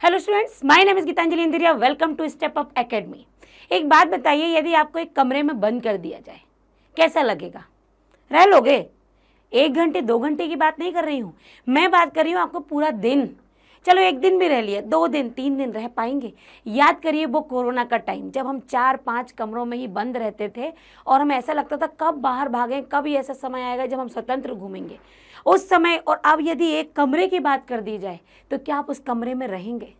Hello students, my name is Geetanjali Indiria. Welcome to step up academy. एक बात बताइए, यदि आपको एक कमरे में बंद कर दिया जाए कैसा लगेगा? रह लोगे? 1 घंटे 2 घंटे की बात नहीं कर रही हूँ, मैं बात कर रही हूँ आपको पूरा दिन। चलो 1 दिन भी रह लिया, 2 दिन 3 दिन रह पाएंगे? याद करिए वो कोरोना का टाइम, जब हम 4-5 कमरों में ही बंद रहते थे और हमें ऐसा लगता था कब बाहर भागें, कब ये ऐसा समय आएगा जब हम स्वतंत्र घूमेंगे उस समय। और अब यदि एक कमरे की बात कर दी जाए तो क्या आप उस कमरे में रहेंगे?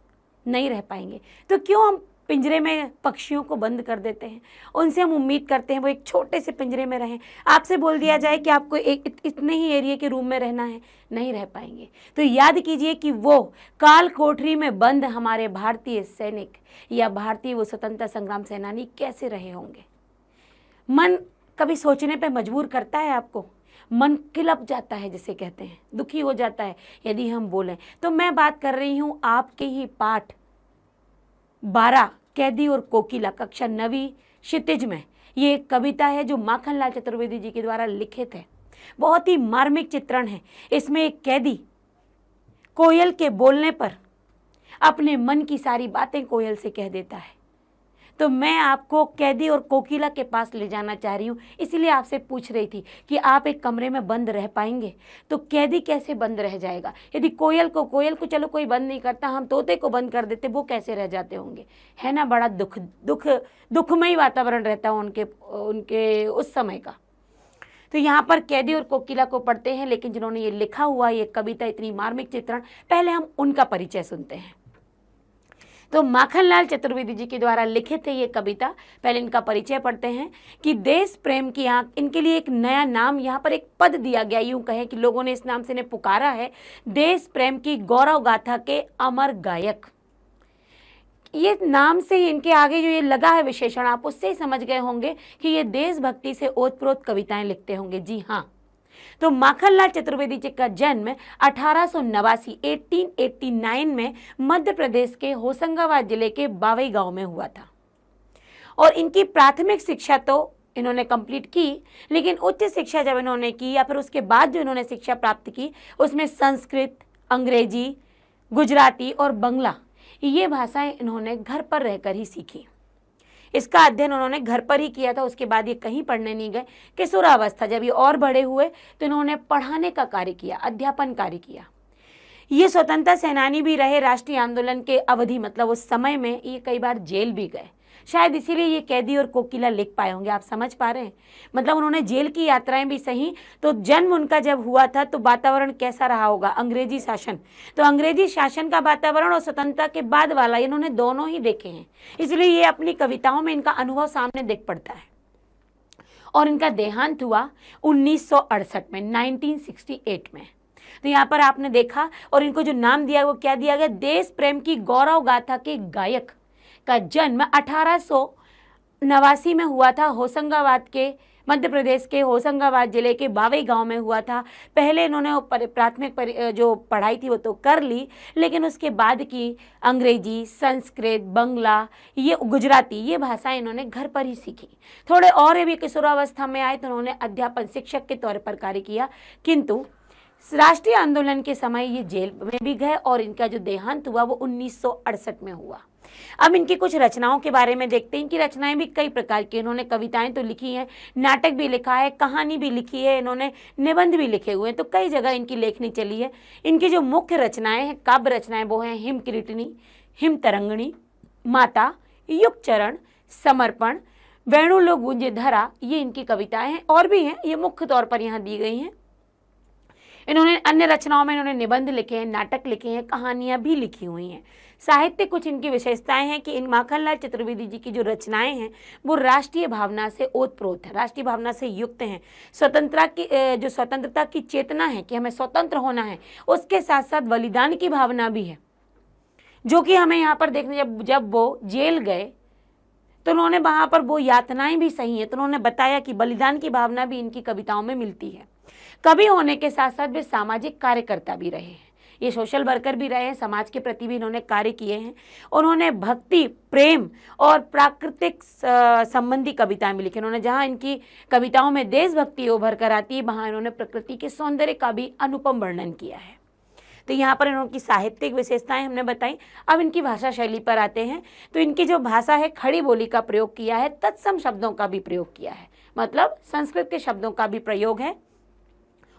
नहीं रह पाएंगे। तो क्यों हम पिंजरे में पक्षियों को बंद कर देते हैं? उनसे हम उम्मीद करते हैं वो एक छोटे से पिंजरे में रहें। आपसे बोल दिया जाए कि आपको एक इतने ही एरिया के रूम में रहना है, नहीं रह पाएंगे। तो याद कीजिए कि वो काल कोठरी में बंद हमारे भारतीय सैनिक या भारतीय वो स्वतंत्रता संग्राम सेनानी कैसे रहे होंगे। मन कभी सोचने पे मजबूर करता है आपको, मन किलप जाता है जिसे कहते हैं, दुखी हो जाता है यदि हम बोलें। तो मैं बात कर रही हूँ आपके ही पाठ 12 कैदी और कोकिला कक्षा 9वीं क्षितिज में। ये एक कविता है जो माखनलाल चतुर्वेदी जी के द्वारा लिखित है। बहुत ही मार्मिक चित्रण है। इसमें एक कैदी कोयल के बोलने पर अपने मन की सारी बातें कोयल से कह देता है। तो मैं आपको कैदी और कोकिला के पास ले जाना चाह रही हूँ, इसीलिए आपसे पूछ रही थी कि आप एक कमरे में बंद रह पाएंगे? तो कैदी कैसे बंद रह जाएगा? यदि कोयल को चलो कोई बंद नहीं करता, हम तोते को बंद कर देते, वो कैसे रह जाते होंगे? है ना, बड़ा दुखमयी वातावरण रहता है उनके उस समय का। तो यहाँ पर कैदी और कोकिला को पढ़ते हैं, लेकिन जिन्होंने ये लिखा हुआ ये कविता, इतनी मार्मिक चित्रण, पहले हम उनका परिचय सुनते हैं। तो माखनलाल चतुर्वेदी जी के द्वारा लिखित है ये कविता। पहले इनका परिचय पढ़ते हैं कि देश प्रेम की आंख, इनके लिए एक नया नाम, यहाँ पर एक पद दिया गया, यूं कहें कि लोगों ने इस नाम से इन्हें पुकारा है, देश प्रेम की गौरव गाथा के अमर गायक। ये नाम से ही इनके आगे जो ये लगा है विशेषण, आप उससे ही समझ गए होंगे कि ये देशभक्ति से ओतप्रोत कविताएं लिखते होंगे। जी हाँ, तो माखनलाल चतुर्वेदी जी का जन्म 1889 में मध्य प्रदेश के होशंगाबाद जिले के बावई गांव में हुआ था। और इनकी प्राथमिक शिक्षा तो इन्होंने कंप्लीट की, लेकिन उच्च शिक्षा जब इन्होंने की या फिर उसके बाद जो इन्होंने शिक्षा प्राप्त की, उसमें संस्कृत, अंग्रेजी, गुजराती और बंगला, ये भाषाएं इन्होंने घर पर रहकर ही सीखी। इसका अध्ययन उन्होंने घर पर ही किया था, उसके बाद ये कहीं पढ़ने नहीं गए। किशोरावस्था जब ये और बड़े हुए तो इन्होंने पढ़ाने का कार्य किया, अध्यापन कार्य किया। ये स्वतंत्रता सेनानी भी रहे राष्ट्रीय आंदोलन के अवधि, मतलब उस समय में ये कई बार जेल भी गए। शायद इसीलिए ये कैदी और कोकिला लिख पाए होंगे। आप समझ पा रहे हैं, मतलब उन्होंने जेल की यात्राएं भी सही। तो जन्म उनका जब हुआ था तो वातावरण कैसा रहा होगा? अंग्रेजी शासन। तो अंग्रेजी शासन का वातावरण और स्वतंत्रता के बाद वाला इन्होंने दोनों ही देखे हैं, इसलिए ये अपनी कविताओं में इनका अनुभव सामने दिख पड़ता है। और इनका देहांत हुआ 1968 में, 1968 में। तो यहाँ पर आपने देखा, और इनको जो नाम दिया वो क्या दिया गया? देश प्रेम की गौरव गाथा के गायक। का जन्म 1889 में हुआ था, होशंगाबाद के, मध्य प्रदेश के होशंगाबाद जिले के बावई गांव में हुआ था। पहले इन्होंने प्राथमिक जो पढ़ाई थी वो तो कर ली, लेकिन उसके बाद की अंग्रेजी, संस्कृत, बंगला, ये गुजराती, ये भाषाएं इन्होंने घर पर ही सीखी। थोड़े और भी किशोरावस्था में आए तो उन्होंने अध्यापन, शिक्षक के तौर पर कार्य किया, किंतु राष्ट्रीय आंदोलन के समय ये जेल में भी गए और इनका जो देहांत हुआ वो 1968 में हुआ। अब इनकी कुछ रचनाओं के बारे में देखते हैं। इनकी रचनाएं भी कई प्रकार की, इन्होंने कविताएं तो लिखी हैं, नाटक भी लिखा है, कहानी भी लिखी है, इन्होंने निबंध भी लिखे हुए हैं, तो कई जगह इनकी लेखनी चली है। इनकी जो मुख्य रचनाएं हैं, काव्य रचनाएं, वो हैं हिम किरीटिनी, हिम तरंगिणी, माता, युग चरण, समर्पण, वेणुलो गुंज धरा, ये इनकी कविताएं हैं। और भी हैं, ये मुख्य तौर पर यहाँ दी गई हैं। इन्होंने अन्य रचनाओं में इन्होंने निबंध लिखे हैं, नाटक लिखे हैं, कहानियां भी लिखी हुई हैं। साहित्य कुछ इनकी विशेषताएं हैं कि इन माखनलाल चतुर्वेदी जी की जो रचनाएं हैं वो राष्ट्रीय भावना से ओतप्रोत है, राष्ट्रीय भावना से युक्त हैं। स्वतंत्रता की चेतना है कि हमें स्वतंत्र होना है, उसके साथ साथ बलिदान की भावना भी है, जो कि हमें यहाँ पर देखने, जब वो जेल गए तो उन्होंने वहाँ पर वो यातनाएं भी सही हैं, तो उन्होंने बताया कि बलिदान की भावना भी इनकी कविताओं में मिलती है। कवि होने के साथ साथ वे सामाजिक कार्यकर्ता भी रहे हैं, ये सोशल वर्कर भी रहे हैं, समाज के प्रति भी इन्होंने कार्य किए हैं। उन्होंने भक्ति, प्रेम और प्राकृतिक संबंधी कविताएं भी लिखी। उन्होंने, जहाँ इनकी कविताओं में देशभक्ति उभर कर आती है, वहाँ इन्होंने प्रकृति के सौंदर्य का भी अनुपम वर्णन किया है। तो यहाँ पर इनकी साहित्यिक विशेषताएं हमने बताई। अब इनकी भाषा शैली पर आते हैं। तो इनकी जो भाषा है खड़ी बोली का प्रयोग किया है, तत्सम शब्दों का भी प्रयोग किया है, मतलब संस्कृत के शब्दों का भी प्रयोग है।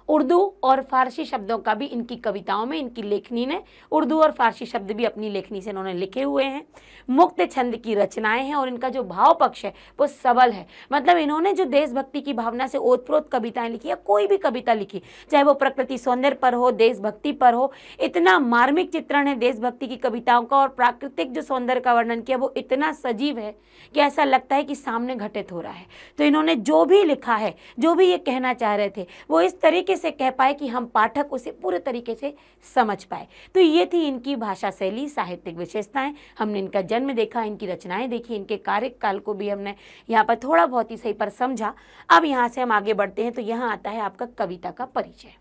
उर्दू और फारसी शब्दों का भी इनकी कविताओं में, इनकी लेखनी ने उर्दू और फारसी शब्द भी अपनी लेखनी से इन्होंने लिखे हुए हैं। मुक्त छंद की रचनाएं हैं और इनका जो भाव पक्ष है वो सबल है, मतलब इन्होंने जो देशभक्ति की भावना से ओतप्रोत कविताएं लिखी या कोई भी कविता लिखी, चाहे वो प्रकृति सौंदर्य पर हो, देशभक्ति पर हो, इतना मार्मिक चित्रण है देशभक्ति की कविताओं का, और प्राकृतिक जो सौंदर्य का वर्णन किया वो इतना सजीव है कि ऐसा लगता है कि सामने घटित हो रहा है। तो इन्होंने जो भी लिखा है, जो भी ये कहना चाह रहे थे, वो इस तरीके से कह पाए कि हम पाठक उसे पूरे तरीके से समझ पाए। तो ये थी इनकी भाषा शैली, साहित्यिक विशेषताएं। हमने इनका जन्म देखा, इनकी रचनाएं देखी, इनके कार्यकाल को भी हमने यहाँ पर थोड़ा बहुत ही सही पर समझा। अब यहाँ से हम आगे बढ़ते हैं। तो यहाँ आता है आपका कविता का परिचय।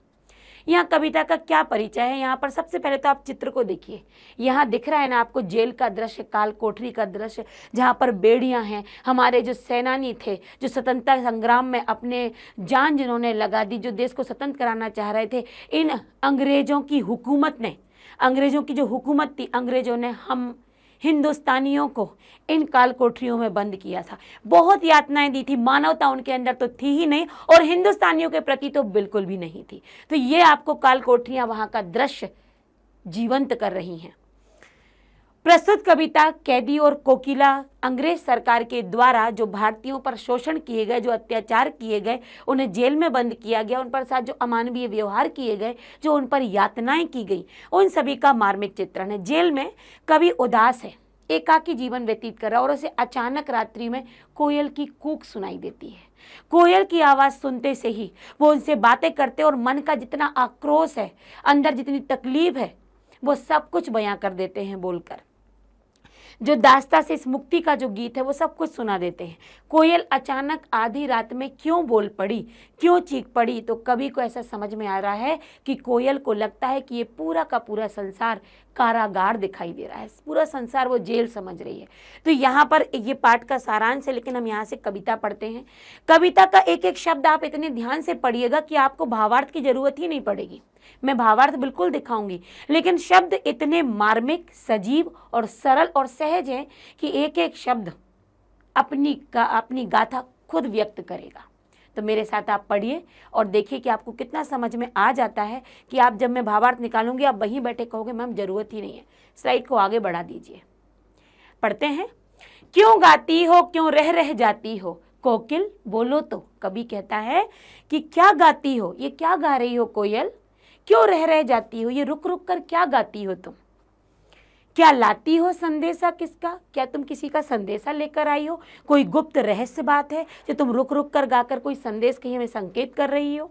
यहाँ कविता का क्या परिचय है, यहाँ पर सबसे पहले तो आप चित्र को देखिए। यहाँ दिख रहा है ना आपको जेल का दृश्य, काल कोठरी का दृश्य, जहाँ पर बेड़ियाँ हैं। हमारे जो सेनानी थे, जो स्वतंत्रता संग्राम में अपने जान जिन्होंने लगा दी, जो देश को स्वतंत्र कराना चाह रहे थे, इन अंग्रेजों की हुकूमत ने, अंग्रेजों की जो हुकूमत थी, अंग्रेजों ने हम हिंदुस्तानियों को इन काल कोठरियों में बंद किया था। बहुत यातनाएं दी थी, मानवता उनके अंदर तो थी ही नहीं और हिंदुस्तानियों के प्रति तो बिल्कुल भी नहीं थी। तो ये आपको काल कोठरियां, वहां का दृश्य जीवंत कर रही हैं। प्रस्तुत कविता कैदी और कोकिला अंग्रेज सरकार के द्वारा जो भारतीयों पर शोषण किए गए, जो अत्याचार किए गए, उन्हें जेल में बंद किया गया, उन पर साथ जो अमानवीय व्यवहार किए गए, जो उन पर यातनाएं की गई, उन सभी का मार्मिक चित्रण है। जेल में कवि उदास है, एकाकी जीवन व्यतीत कर रहा है और उसे अचानक रात्रि में कोयल की कूक सुनाई देती है। कोयल की आवाज़ सुनते से ही वो उनसे बातें करते और मन का जितना आक्रोश है, अंदर जितनी तकलीफ है, वो सब कुछ बयां कर देते हैं बोलकर। जो दास्ता से इस मुक्ति का जो गीत है वो सब कुछ सुना देते हैं। कोयल अचानक आधी रात में क्यों बोल पड़ी, क्यों चीख पड़ी, तो कवि को ऐसा समझ में आ रहा है कि कोयल को लगता है कि ये पूरा का पूरा संसार कारागार दिखाई दे रहा है, पूरा संसार वो जेल समझ रही है। तो यहाँ पर ये पाठ का सारांश है, लेकिन हम यहाँ से कविता पढ़ते हैं। कविता का एक एक शब्द आप इतने ध्यान से पढ़िएगा कि आपको भावार्थ की जरूरत ही नहीं पड़ेगी। मैं भावार्थ बिल्कुल दिखाऊंगी, लेकिन शब्द इतने मार्मिक, सजीव और सरल और सहज हैं कि एक एक शब्द अपनी गाथा खुद व्यक्त करेगा। तो मेरे साथ आप पढ़िए और देखिए कि आपको कितना समझ में आ जाता है कि आप जब मैं भावार्थ निकालूंगी आप वहीं बैठे कहोगे मैम जरूरत ही नहीं है। स्लाइड को आगे बढ़ा दीजिए, पढ़ते हैं। क्यों गाती हो, क्यों रह जाती हो कोकिल, बोलो तो। कवि कहता है कि क्या गाती हो, ये क्या गा रही हो कोयल, क्यों रह जाती हो, ये रुक रुक कर क्या गाती हो तुम, क्या लाती हो संदेशा किसका, क्या तुम किसी का संदेशा लेकर आई हो, कोई गुप्त रहस्य बात है जो तुम रुक रुक कर गाकर कोई संदेश कहीं हमें संकेत कर रही हो।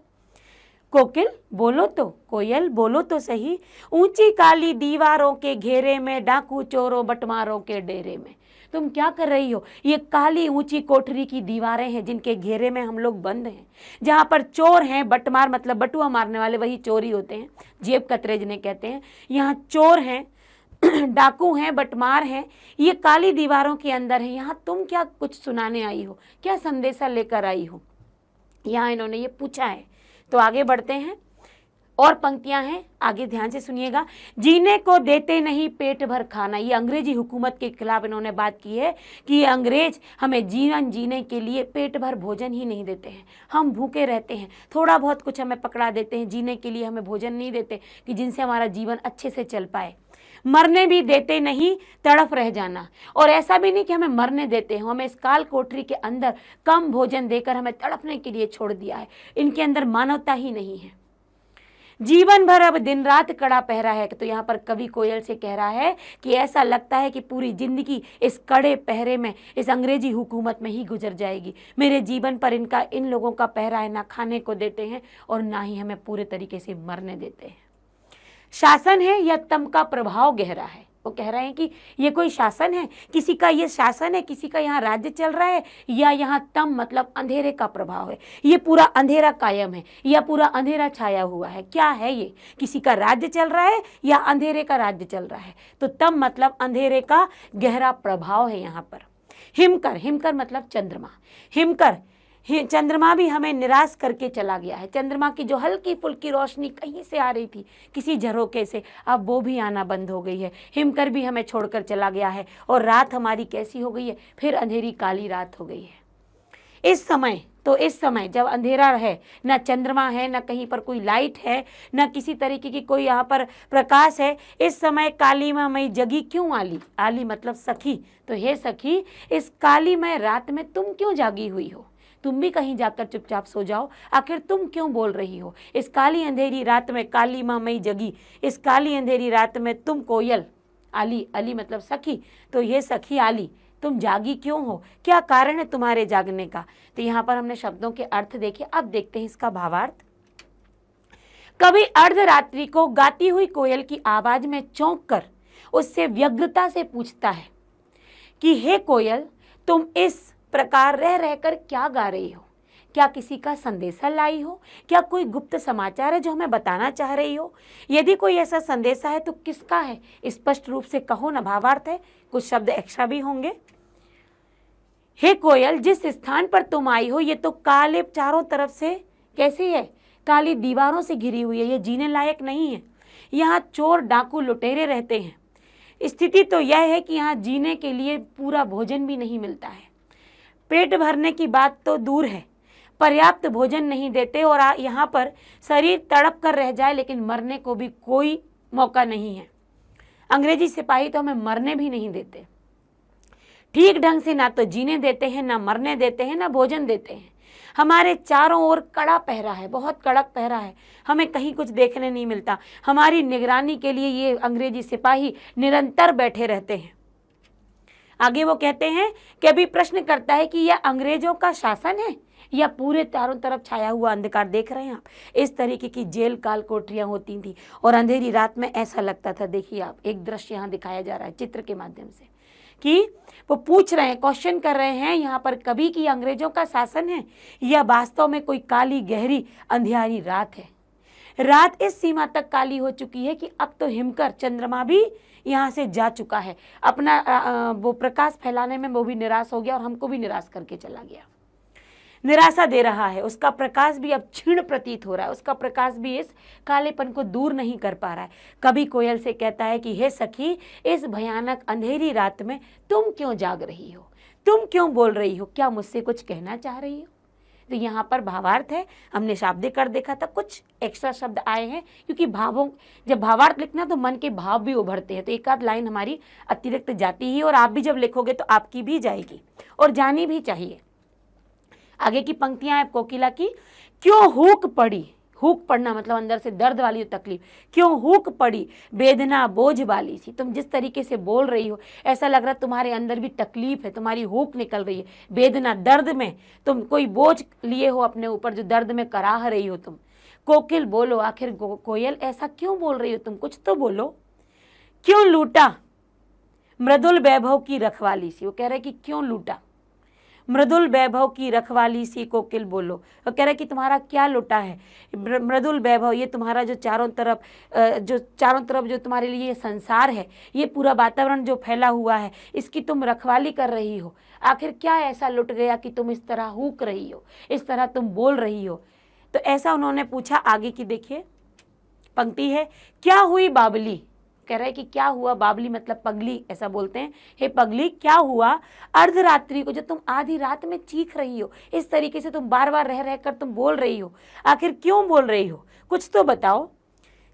कोकिल बोलो तो, कोयल बोलो तो सही, ऊंची काली दीवारों के घेरे में, डाकू चोरों बटमारों के डेरे में तुम क्या कर रही हो। ये काली ऊंची कोठरी की दीवारें हैं जिनके घेरे में हम लोग बंद हैं, जहाँ पर चोर हैं, बटमार मतलब बटुआ मारने वाले, वही चोरी होते हैं, जेब कतरे जिन्हें कहते हैं। यहाँ चोर हैं, डाकू हैं, बटमार हैं, ये काली दीवारों के अंदर है। यहाँ तुम क्या कुछ सुनाने आई हो, क्या संदेशा लेकर आई हो, यहाँ इन्होंने ये पूछा है। तो आगे बढ़ते हैं, और पंक्तियां हैं, आगे ध्यान से सुनिएगा। जीने को देते नहीं पेट भर खाना, ये अंग्रेजी हुकूमत के खिलाफ इन्होंने बात की है कि ये अंग्रेज हमें जीवन जीने के लिए पेट भर भोजन ही नहीं देते हैं, हम भूखे रहते हैं, थोड़ा बहुत कुछ हमें पकड़ा देते हैं, जीने के लिए हमें भोजन नहीं देते कि जिनसे हमारा जीवन अच्छे से चल पाए। मरने भी देते नहीं, तड़फ रह जाना, और ऐसा भी नहीं कि हमें मरने देते हो, हमें इस काल कोठरी के अंदर कम भोजन देकर हमें तड़पने के लिए छोड़ दिया है। इनके अंदर मानवता ही नहीं है। जीवन भर अब दिन रात कड़ा पहरा है। तो यहाँ पर कवि कोयल से कह रहा है कि ऐसा लगता है कि पूरी जिंदगी इस कड़े पहरे में, इस अंग्रेजी हुकूमत में ही गुजर जाएगी। मेरे जीवन पर इन लोगों का पहरा है, ना खाने को देते हैं और ना ही हमें पूरे तरीके से मरने देते हैं। शासन है या तम का प्रभाव गहरा है। वो कह रहे हैं कि ये कोई शासन है, किसी का ये शासन है, किसी का यहाँ राज्य चल रहा है, या यहाँ तम मतलब अंधेरे का प्रभाव है, ये पूरा अंधेरा कायम है या पूरा अंधेरा छाया हुआ है, क्या है ये, किसी का राज्य चल रहा है या अंधेरे का राज्य चल रहा है। तो तम मतलब अंधेरे का गहरा प्रभाव है यहाँ पर। हिमकर, हिमकर मतलब चंद्रमा, हिमकर चंद्रमा भी हमें निराश करके चला गया है। चंद्रमा की जो हल्की फुल्की रोशनी कहीं से आ रही थी किसी झरोके से, अब वो भी आना बंद हो गई है। हिमकर भी हमें छोड़कर चला गया है और रात हमारी कैसी हो गई है, फिर अंधेरी काली रात हो गई है। इस समय जब अंधेरा है, न चंद्रमा है, न कहीं पर कोई लाइट है, न किसी तरीके की कोई यहाँ पर प्रकाश है, इस समय कालीमय जगी क्यों आली? आली मतलब सखी। तो हे सखी, इस कालीमय रात में तुम क्यों जागी हुई हो? तुम भी कहीं जाकर चुपचाप सो जाओ। आखिर तुम क्यों बोल रही हो? इस काली अंधेरी रात में काली माँ मई जगी, इस काली अंधेरी रात में तुम कोयल, आली, अली मतलब सखी, तो ये सखी आली, तुम जागी क्यों हो? क्या कारण है तुम्हारे जागने का? तो यहाँ पर हमने शब्दों के अर्थ देखे, अब देखते हैं इसका भावार्थ। कभी अर्धरात्रि को गाती हुई कोयल की आवाज में चौंक कर उससे व्यग्रता से पूछता है कि हे कोयल, तुम इस प्रकार रह रहकर क्या गा रही हो? क्या किसी का संदेशा लाई हो? क्या कोई गुप्त समाचार है जो हमें बताना चाह रही हो? यदि कोई ऐसा संदेशा है तो किसका है? स्पष्ट रूप से कहो ना। भावार्थ है, कुछ शब्द एक्स्ट्रा भी होंगे। हे कोयल, जिस स्थान पर तुम आई हो ये तो काले चारों तरफ से कैसी है? काली दीवारों से घिरी हुई है, ये जीने लायक नहीं है। यहाँ चोर डाकू लुटेरे रहते हैं। स्थिति तो यह है कि यहाँ जीने के लिए पूरा भोजन भी नहीं मिलता है। पेट भरने की बात तो दूर है, पर्याप्त भोजन नहीं देते और यहाँ पर शरीर तड़प कर रह जाए लेकिन मरने को भी कोई मौका नहीं है। अंग्रेजी सिपाही तो हमें मरने भी नहीं देते ठीक ढंग से, ना तो जीने देते हैं, ना मरने देते हैं, ना भोजन देते हैं। हमारे चारों ओर कड़ा पहरा है, बहुत कड़क पहरा है, हमें कहीं कुछ देखने नहीं मिलता। हमारी निगरानी के लिए ये अंग्रेजी सिपाही निरंतर बैठे रहते हैं। आगे वो कहते हैं कि अभी प्रश्न करता है कि यह अंग्रेजों का शासन है या पूरे चारों तरफ छाया हुआ अंधकार? देख रहे हैं आप, इस तरीके की जेल काल कोठरियां होती थी और अंधेरी रात में ऐसा लगता था। देखिए आप, एक दृश्य यहाँ दिखाया जा रहा है चित्र के माध्यम से कि वो पूछ रहे हैं, क्वेश्चन कर रहे हैं यहाँ पर कभी कि अंग्रेजों का शासन है या वास्तव में कोई काली गहरी अंधियारी रात है। रात इस सीमा तक काली हो चुकी है कि अब तो हिमकर चंद्रमा भी यहाँ से जा चुका है, अपना वो प्रकाश फैलाने में वो भी निराश हो गया और हमको भी निराश करके चला गया। निराशा दे रहा है, उसका प्रकाश भी अब क्षीण प्रतीत हो रहा है, उसका प्रकाश भी इस कालेपन को दूर नहीं कर पा रहा है। कभी कोयल से कहता है कि हे सखी, इस भयानक अंधेरी रात में तुम क्यों जाग रही हो? तुम क्यों बोल रही हो? क्या मुझसे कुछ कहना चाह रही हो? तो यहाँ पर भावार्थ है, हमने शाब्दिक अर्थ देखा था, कुछ एक्स्ट्रा शब्द आए हैं क्योंकि भावों, जब भावार्थ लिखना तो मन के भाव भी उभरते हैं, तो एक आध लाइन हमारी अतिरिक्त जाती ही, और आप भी जब लिखोगे तो आपकी भी जाएगी और जानी भी चाहिए। आगे की पंक्तियां हैं कोकिला की। क्यों हुक पड़ी? हुक पड़ना मतलब अंदर से दर्द वाली तकलीफ। क्यों हुक पड़ी वेदना बोझ वाली सी? तुम जिस तरीके से बोल रही हो ऐसा लग रहा है तुम्हारे अंदर भी तकलीफ है, तुम्हारी हुक निकल रही है, वेदना, दर्द में तुम कोई बोझ लिए हो अपने ऊपर जो दर्द में कराह रही हो तुम। कोकिल बोलो, आखिर कोयल ऐसा क्यों बोल रही हो तुम? कुछ तो बोलो। क्यों लूटा मृदुल वैभव की रखवाली सी? वो कह रहे कि क्यों लूटा मृदुल वैभव की रखवाली सी कोकिल बोलो। वो कह रहे कि तुम्हारा क्या लुटा है? मृदुल वैभव, ये तुम्हारा जो चारों तरफ जो तुम्हारे लिए संसार है, ये पूरा वातावरण जो फैला हुआ है, इसकी तुम रखवाली कर रही हो। आखिर क्या ऐसा लुट गया कि तुम इस तरह हुक रही हो, इस तरह तुम बोल रही हो? तो ऐसा उन्होंने पूछा। आगे की देखिए पंक्ति है, क्या हुई बाबली? कह रहा है कि क्या हुआ? बाबली मतलब पगली, ऐसा बोलते हैं। हे पगली, क्या हुआ अर्धरात्रि को जो तुम आधी रात में चीख रही हो? इस तरीके से तुम बार बार रह रहकर तुम बोल रही हो, आखिर क्यों बोल रही हो? कुछ तो बताओ।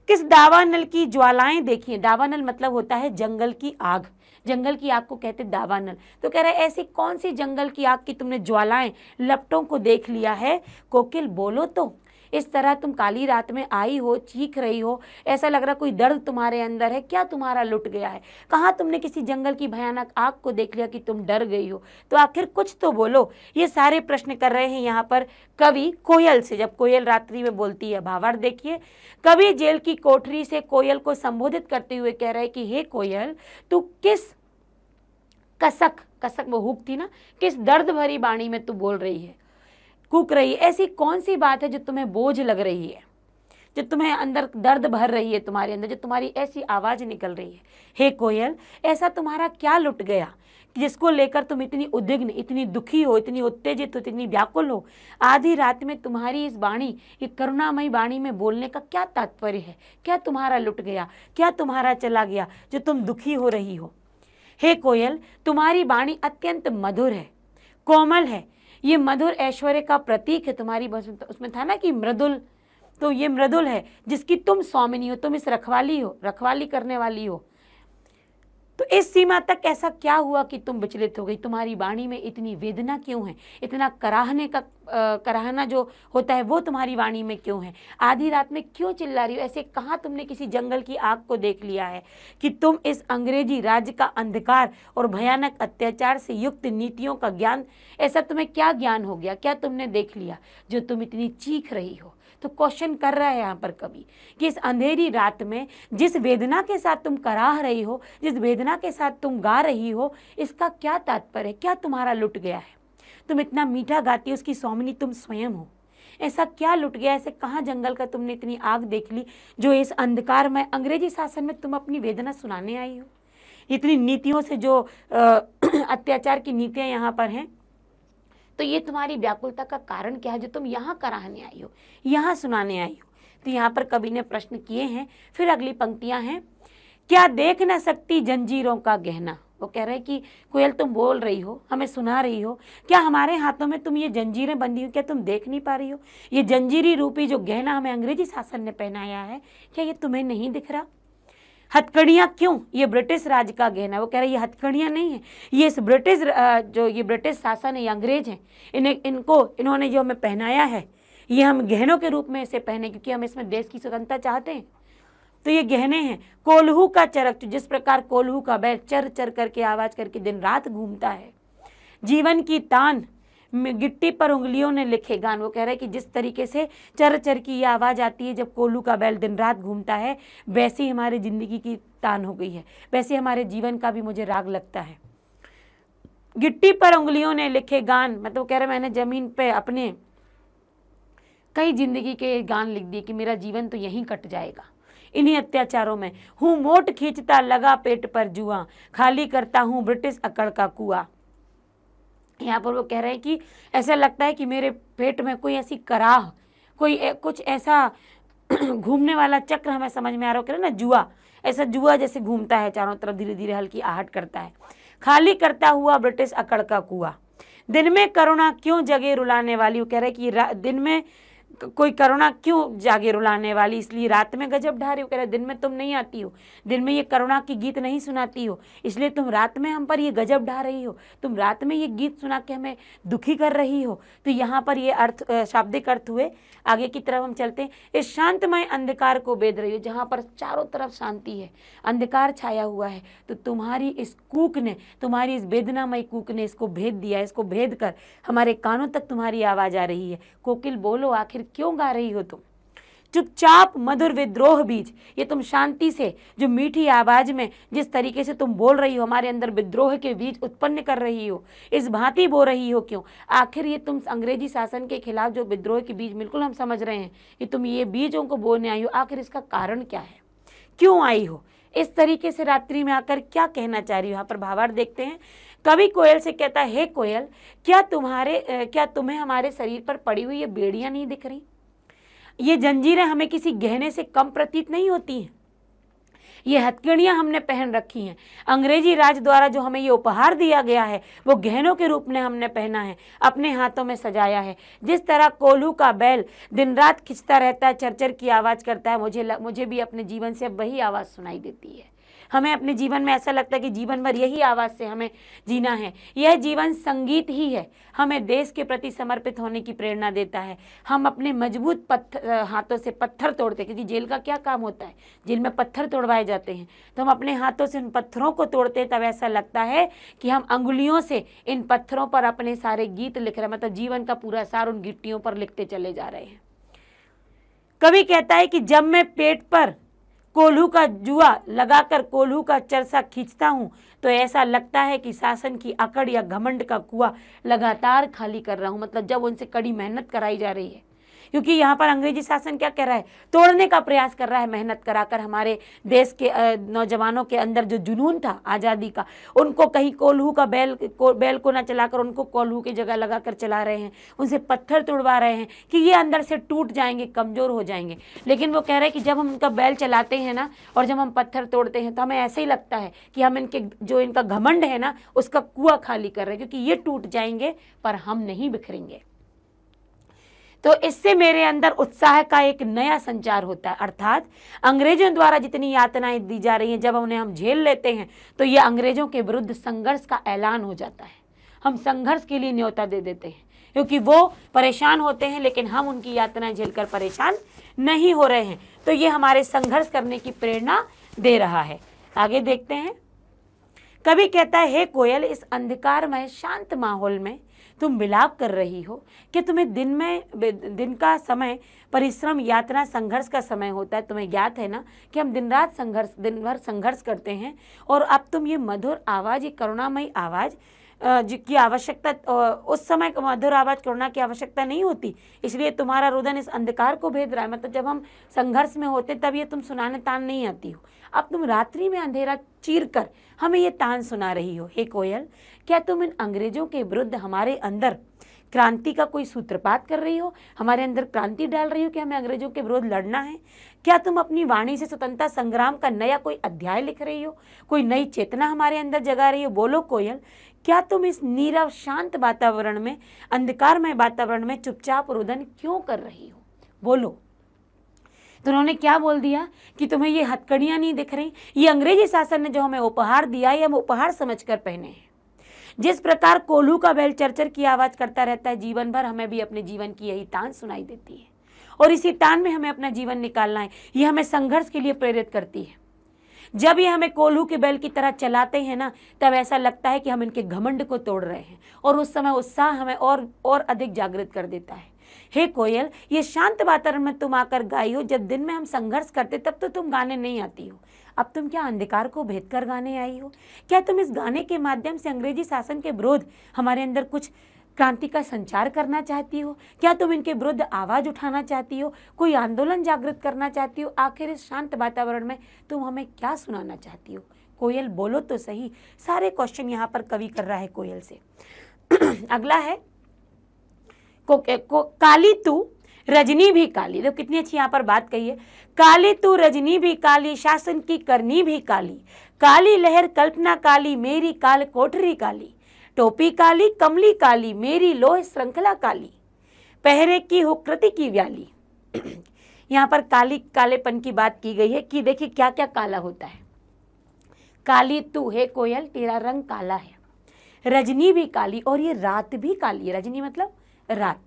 किस दावानल की ज्वालाएं देखिए? दावानल मतलब होता है जंगल की आग, जंगल की आग को कहते दावानल। तो कह रहा है ऐसी कौन सी जंगल की आग की तुमने ज्वालाएं, लपटों को देख लिया है? कोकिल बोलो तो। इस तरह तुम काली रात में आई हो, चीख रही हो, ऐसा लग रहा कोई दर्द तुम्हारे अंदर है। क्या तुम्हारा लुट गया है? कहाँ तुमने किसी जंगल की भयानक आग को देख लिया कि तुम डर गई हो? तो आखिर कुछ तो बोलो। ये सारे प्रश्न कर रहे हैं यहाँ पर कवि कोयल से, जब कोयल रात्रि में बोलती है। भावार्थ देखिए, कवि जेल की कोठरी से कोयल को संबोधित करते हुए कह रहे कि हे कोयल, तू किस कसक वो हुक थी ना, किस दर्द भरी वाणी में तू बोल रही है, कूक रही है? ऐसी कौन सी बात है जो तुम्हें बोझ लग रही है, जो तुम्हें अंदर दर्द भर रही है, तुम्हारे अंदर जो तुम्हारी ऐसी आवाज निकल रही है? हे कोयल, ऐसा तुम्हारा क्या लुट गया जिसको लेकर तुम इतनी उद्विग्न, इतनी दुखी हो, इतनी उत्तेजित हो, इतनी व्याकुल हो, आधी रात में तुम्हारी इस वाणी, ये करुणामयी वाणी में बोलने का क्या तात्पर्य है? क्या तुम्हारा लुट गया, क्या तुम्हारा चला गया जो तुम दुखी हो रही हो? हे कोयल, तुम्हारी वाणी अत्यंत मधुर है, कोमल है, ये मधुर ऐश्वर्य का प्रतीक है। तुम्हारी उसमें था ना कि मृदुल, तो ये मृदुल है जिसकी तुम स्वामिनी हो, तुम इस रखवाली हो, रखवाली करने वाली हो। तो इस सीमा तक ऐसा क्या हुआ कि तुम विचलित हो गई? तुम्हारी वाणी में इतनी वेदना क्यों है? इतना कराहने का कराहना जो होता है वो तुम्हारी वाणी में क्यों है? आधी रात में क्यों चिल्ला रही हो? ऐसे कहाँ तुमने किसी जंगल की आग को देख लिया है कि तुम इस अंग्रेजी राज्य का अंधकार और भयानक अत्याचार से युक्त नीतियों का ज्ञान, ऐसा तुम्हें क्या ज्ञान हो गया, क्या तुमने देख लिया जो तुम इतनी चीख रही हो? तो क्वेश्चन कर रहा है यहाँ पर कवि कि इस अंधेरी रात में जिस वेदना के साथ तुम कराह रही हो, जिस वेदना के साथ तुम गा रही हो, इसका क्या तात्पर्य है? क्या तुम्हारा लुट गया है? तुम इतना मीठा गाती हो, उसकी स्वामिनी तुम स्वयं हो। ऐसा क्या लुट गया? ऐसे कहाँ जंगल का तुमने इतनी आग देख ली जो इस अंधकार में अंग्रेजी शासन में तुम अपनी वेदना सुनाने आई हो? इतनी नीतियों से जो अत्याचार की नीतियाँ यहाँ पर हैं, तो ये तुम्हारी व्याकुलता का कारण क्या है जो तुम यहाँ कराहने आई हो, यहाँ सुनाने आई हो? तो यहाँ पर कवि ने प्रश्न किए हैं। फिर अगली पंक्तियाँ हैं, क्या देख न सकती जंजीरों का गहना? वो कह रहे हैं कि कोयल तुम बोल रही हो, हमें सुना रही हो, क्या हमारे हाथों में तुम ये जंजीरें बंधी हो, क्या तुम देख नहीं पा रही हो? ये जंजीरी रूपी जो गहना हमें अंग्रेजी शासन ने पहनाया है, क्या ये तुम्हें नहीं दिख रहा? हथकड़ियाँ क्यों? ये ब्रिटिश राज का गहना। वो कह रहे हैं ये हथकड़ियाँ नहीं है, ये इस ब्रिटिश जो ये ब्रिटिश शासन है, ये अंग्रेज हैं, इन्होंने जो हमें पहनाया है, ये हम गहनों के रूप में इसे पहने क्योंकि हम इसमें देश की स्वतंत्रता चाहते हैं। तो ये गहने हैं। कोल्हू का चरक, जिस प्रकार कोल्हू का बैल चर चर करके आवाज करके दिन रात घूमता है। जीवन की तान, गिट्टी पर उंगलियों ने लिखे गान। वो कह रहे हैं कि जिस तरीके से चर चर की ये आवाज़ आती है जब कोल्हू का बैल दिन रात घूमता है, वैसे ही हमारी ज़िंदगी की तान हो गई है, वैसे हमारे जीवन का भी मुझे राग लगता है। गिट्टी पर उंगलियों ने लिखे गान, मतलब कह रहे मैंने ज़मीन पे अपने कई ज़िंदगी के गान लिख दिए कि मेरा जीवन तो यहीं कट जाएगा इन्हीं अत्याचारों में। हूँ मोट खींचता लगा पेट पर जुआ, खाली करता हूँ ब्रिटिश अकड़ का कुआ। यहाँ पर वो कह रहे हैं कि ऐसा लगता है कि मेरे पेट में कोई ऐसी कराह, कुछ ऐसा घूमने वाला चक्र हमें समझ में आ रहा हो, कह रहे ना जुआ, ऐसा जुआ जैसे घूमता है चारों तरफ, धीरे धीरे हल्की आहट करता है। खाली करता हुआ ब्रिटिश अकड़ का कुआ। दिन में करुणा क्यों जगे रुलाने वाली? वो कह रहे हैं कि दिन में कोई करुणा क्यों जागे रुलाने वाली, इसलिए रात में गजब ढा रही हो। कह रहे दिन में तुम नहीं आती हो, दिन में ये करुणा की गीत नहीं सुनाती हो, इसलिए तुम रात में हम पर ये गजब ढा रही हो, तुम रात में ये गीत सुना के हमें दुखी कर रही हो। तो यहाँ पर ये अर्थ, शाब्दिक अर्थ हुए। आगे की तरफ हम चलते हैं। इस शांतमय अंधकार को बेध रही हो, जहाँ पर चारों तरफ शांति है, अंधकार छाया हुआ है, तो तुम्हारी इस कूक ने, तुम्हारी इस वेदनामय कूक ने इसको भेद दिया। इसको भेद कर हमारे कानों तक तुम्हारी आवाज़ आ रही है। कोकिल बोलो, आखिर क्यों गा रही हो तुम? चुपचाप मधुर विद्रोह बीज, ये तुम शांति से जो मीठी आवाज में जिस तरीके से तुम बोल रही हो, हमारे अंदर विद्रोह के बीज उत्पन्न कर रही हो, इस भांति बो रही हो क्यों? आखिर ये तुम अंग्रेजी शासन के खिलाफ जो विद्रोह के बीज, बिल्कुल हम समझ रहे हैं कि तुम ये बीजों को बोने आई हो, आखिर इसका कारण क्या है? क्यों आई हो? इस तरीके से रात्रि में आकर क्या कहना चाह रही हो? यहाँ पर भावार्थ देखते हैं। कवि कोयल से कहता है, हे कोयल, क्या तुम्हें हमारे शरीर पर पड़ी हुई ये बेड़ियां नहीं दिख रही? ये जंजीरें हमें किसी गहने से कम प्रतीत नहीं होती हैं। ये हथकड़ियां हमने पहन रखी हैं। अंग्रेजी राज द्वारा जो हमें ये उपहार दिया गया है वो गहनों के रूप में हमने पहना है, अपने हाथों में सजाया है। जिस तरह कोल्हू का बैल दिन रात खिंचता रहता है, चरचर की आवाज़ करता है, मुझे भी अपने जीवन से वही आवाज़ सुनाई देती है। हमें अपने जीवन में ऐसा लगता है कि जीवन भर यही आवाज़ से हमें जीना है। यह जीवन संगीत ही है, हमें देश के प्रति समर्पित होने की प्रेरणा देता है। हम अपने मजबूत हाथों से पत्थर तोड़ते हैं, क्योंकि जेल का क्या काम होता है, जेल में पत्थर तोड़वाए जाते हैं, तो हम अपने हाथों से उन पत्थरों को तोड़ते हैं। तब ऐसा लगता है कि हम अंगुलियों से इन पत्थरों पर अपने सारे गीत लिख रहे हैं, मतलब जीवन का पूरा सार उन गिट्टियों पर लिखते चले जा रहे हैं। कवि कहता है कि जब मैं पेट पर कोल्हू का जुआ लगाकर कोल्हू का चरसा खींचता हूँ तो ऐसा लगता है कि शासन की अकड़ या घमंड का कुआं लगातार खाली कर रहा हूँ। मतलब जब उनसे कड़ी मेहनत कराई जा रही है, क्योंकि यहाँ पर अंग्रेजी शासन क्या कर रहा है, तोड़ने का प्रयास कर रहा है, मेहनत कराकर हमारे देश के नौजवानों के अंदर जो जुनून था आज़ादी का, उनको कहीं कोल्हू का बैल को ना चलाकर उनको कोल्हू की जगह लगाकर चला रहे हैं, उनसे पत्थर तुड़वा रहे हैं कि ये अंदर से टूट जाएंगे, कमज़ोर हो जाएंगे। लेकिन वो कह रहे हैं कि जब हम उनका बैल चलाते हैं ना और जब हम पत्थर तोड़ते हैं तो हमें ऐसे ही लगता है कि हम इनका घमंड है ना उसका कुआं खाली कर रहे हैं, क्योंकि ये टूट जाएंगे पर हम नहीं बिखरेंगे। तो इससे मेरे अंदर उत्साह का एक नया संचार होता है। अर्थात अंग्रेजों द्वारा जितनी यातनाएं दी जा रही हैं, जब उन्हें हम झेल लेते हैं तो ये अंग्रेजों के विरुद्ध संघर्ष का ऐलान हो जाता है। हम संघर्ष के लिए न्योता दे देते हैं, क्योंकि वो परेशान होते हैं लेकिन हम उनकी यातनाएं झेलकर परेशान नहीं हो रहे हैं। तो ये हमारे संघर्ष करने की प्रेरणा दे रहा है। आगे देखते हैं। कवि कहता है, हे कोयल, इस अंधकारमय शांत माहौल में तुम विलाप कर रही हो कि तुम्हें दिन का समय परिश्रम, यातना, संघर्ष का समय होता है। तुम्हें ज्ञात है ना कि हम दिन भर संघर्ष करते हैं, और अब तुम ये मधुर आवाज़, ये करुणामयी आवाज़ की आवश्यकता, उस समय मधुर आवाज़ करुणा की आवश्यकता नहीं होती, इसलिए तुम्हारा रुदन इस अंधकार को भेद रहा है। मतलब जब हम संघर्ष में होते तब ये तुम सुनाने तान नहीं आती हो, अब तुम रात्रि में अंधेरा चीर कर हमें ये तान सुना रही हो। हे कोयल, क्या तुम इन अंग्रेजों के विरुद्ध हमारे अंदर क्रांति का कोई सूत्रपात कर रही हो, हमारे अंदर क्रांति डाल रही हो कि हमें अंग्रेजों के विरुद्ध लड़ना है? क्या तुम अपनी वाणी से स्वतंत्रता संग्राम का नया कोई अध्याय लिख रही हो, कोई नई चेतना हमारे अंदर जगा रही हो? बोलो कोयल, क्या तुम इस नीरव शांत वातावरण में, अंधकारमय वातावरण में चुपचाप रुदन क्यों कर रही हो? बोलो। तो उन्होंने क्या बोल दिया कि तुम्हें ये हथकड़ियाँ नहीं दिख रही? ये अंग्रेजी शासन ने जो हमें उपहार दिया है, हम उपहार समझकर पहने हैं। जिस प्रकार कोल्हू का बैल चरचर की आवाज़ करता रहता है जीवन भर, हमें भी अपने जीवन की यही तान सुनाई देती है, और इसी तान में हमें अपना जीवन निकालना है। ये हमें संघर्ष के लिए प्रेरित करती है। जब ये हमें कोल्हू के बैल की तरह चलाते हैं ना, तब ऐसा लगता है कि हम इनके घमंड को तोड़ रहे हैं, और उस समय उत्साह हमें और अधिक जागृत कर देता है। हे कोयल, ये शांत वातावरण में तुम आकर गाई हो। जब दिन में हम संघर्ष करते तब तो तुम गाने नहीं आती हो, अब तुम क्या अंधकार को भेद कर गाने आई हो? क्या तुम इस गाने के माध्यम से अंग्रेजी शासन के विरुद्ध हमारे अंदर कुछ क्रांति का संचार करना चाहती हो? क्या तुम इनके विरुद्ध आवाज़ उठाना चाहती हो, कोई आंदोलन जागृत करना चाहती हो? आखिर इस शांत वातावरण में तुम हमें क्या सुनाना चाहती हो? कोयल, बोलो तो सही। सारे क्वेश्चन यहाँ पर कवि कर रहा है कोयल से। अगला है काली तू रजनी भी काली। देखो कितनी अच्छी यहाँ पर बात कही है। काली तू रजनी भी काली, शासन की करनी भी काली, काली लहर कल्पना काली, मेरी काल कोठरी काली, टोपी काली कमली काली, मेरी लोह श्रृंखला काली, पहरे की हुकृति की व्याली। यहाँ पर काली कालेपन की बात की गई है कि देखिए क्या क्या काला होता है। काली तू, हे कोयल, तेरा रंग काला है, रजनी भी काली, और ये रात भी काली है। रजनी मतलब रात।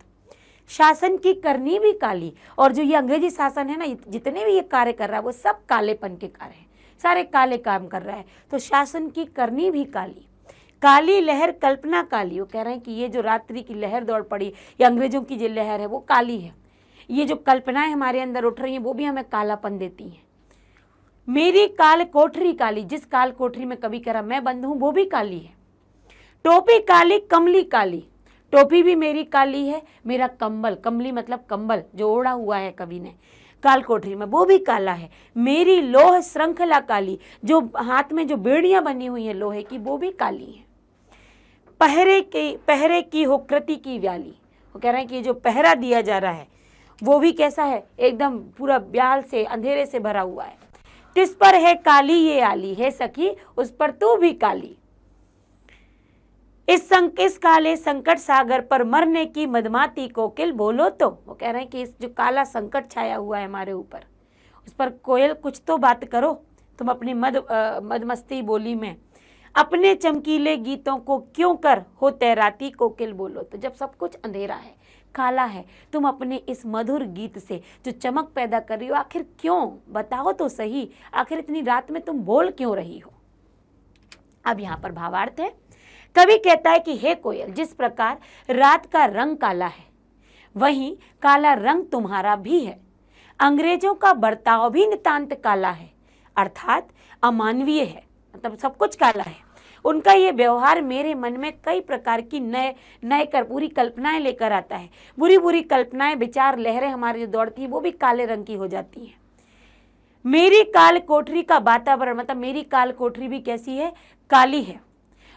शासन की करनी भी काली, और जो ये अंग्रेजी शासन है ना, जितने भी ये कार्य कर रहा है वो सब कालेपन के कार्य हैं, सारे काले काम कर रहा है। तो शासन की करनी भी काली, काली लहर कल्पना काली। वो कह रहे हैं कि ये जो रात्रि की लहर दौड़ पड़ी, ये अंग्रेजों की जो लहर है वो काली है। ये जो कल्पनाएं हमारे अंदर उठ रही हैं वो भी हमें कालापन देती हैं। मेरी काल कोठरी काली, जिस काल कोठरी में कभी कह रहा मैं बंद हूँ वो भी काली है। टोपी काली कमली काली, टोपी भी मेरी काली है, मेरा कंबल, कमली मतलब कंबल जो ओढ़ा हुआ है कवि ने काल कोठरी में, वो भी काला है। मेरी लोह श्रृंखला काली, जो हाथ में जो बेड़ियां बनी हुई हैं लोहे की, वो भी काली है। पहरे की हुकृति की व्याली, वो कह रहे हैं कि जो पहरा दिया जा रहा है वो भी कैसा है, एकदम पूरा ब्याल से, अंधेरे से भरा हुआ है। तिस पर है काली ये आली, है सखी उस पर तू भी काली, इस काले संकट सागर पर मरने की मदमाती कोकिल बोलो तो। वो कह रहे हैं कि इस जो काला संकट छाया हुआ है हमारे ऊपर, उस पर कोयल कुछ तो बात करो तुम अपनी मदमस्ती बोली में, अपने चमकीले गीतों को क्यों कर हो तैराती कोकिल बोलो तो। जब सब कुछ अंधेरा है, काला है, तुम अपने इस मधुर गीत से जो चमक पैदा कर रही हो, आखिर क्यों, बताओ तो सही, आखिर इतनी रात में तुम बोल क्यों रही हो? अब यहाँ पर भावार्थ है। कवि कहता है कि हे कोयल, जिस प्रकार रात का रंग काला है, वहीं काला रंग तुम्हारा भी है। अंग्रेजों का बर्ताव भी नितांत काला है, अर्थात अमानवीय है, मतलब सब कुछ काला है। उनका ये व्यवहार मेरे मन में कई प्रकार की नए बुरी कल्पनाएं लेकर आता है। बुरी बुरी कल्पनाएं, विचार, लहरें हमारी जो दौड़ती है वो भी काले रंग की हो जाती हैं। मेरी काल कोठरी का वातावरण, मतलब मेरी काल कोठरी भी कैसी है? काली है,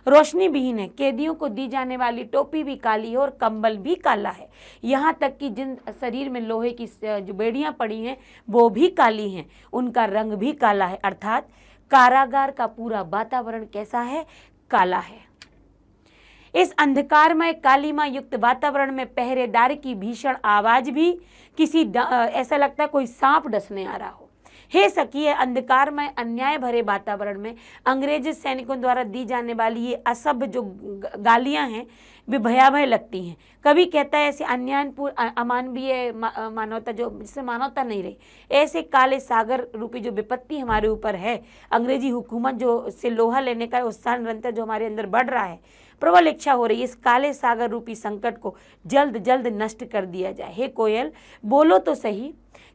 रोशनी विहीन है। कैदियों को दी जाने वाली टोपी भी काली है और कंबल भी काला है। यहाँ तक कि जिन शरीर में लोहे की जो बेड़ियां पड़ी हैं वो भी काली हैं, उनका रंग भी काला है। अर्थात कारागार का पूरा वातावरण कैसा है? काला है। इस अंधकारमय कालीमा युक्त वातावरण में पहरेदार की भीषण आवाज भी किसी ऐसा लगता है कोई सांप डसने आ रहा हो। हे सखी, अंधकारमय अन्याय भरे वातावरण में अंग्रेज सैनिकों द्वारा दी जाने वाली ये असभ्य जो गालियां हैं वे भयावह लगती हैं। कभी कहता है ऐसे अन्यायपूर्ण अमानवीय मानवता, जो जिससे मानवता नहीं रही, ऐसे काले सागर रूपी जो विपत्ति हमारे ऊपर है, अंग्रेजी हुकूमत जो से लोहा लेने का उत्साह निरंतर जो हमारे अंदर बढ़ रहा है, प्रबल इच्छा हो रही है, इस काले सागर रूपी संकट को जल्द जल्द नष्ट कर दिया जाए। हे कोयल, बोलो तो सही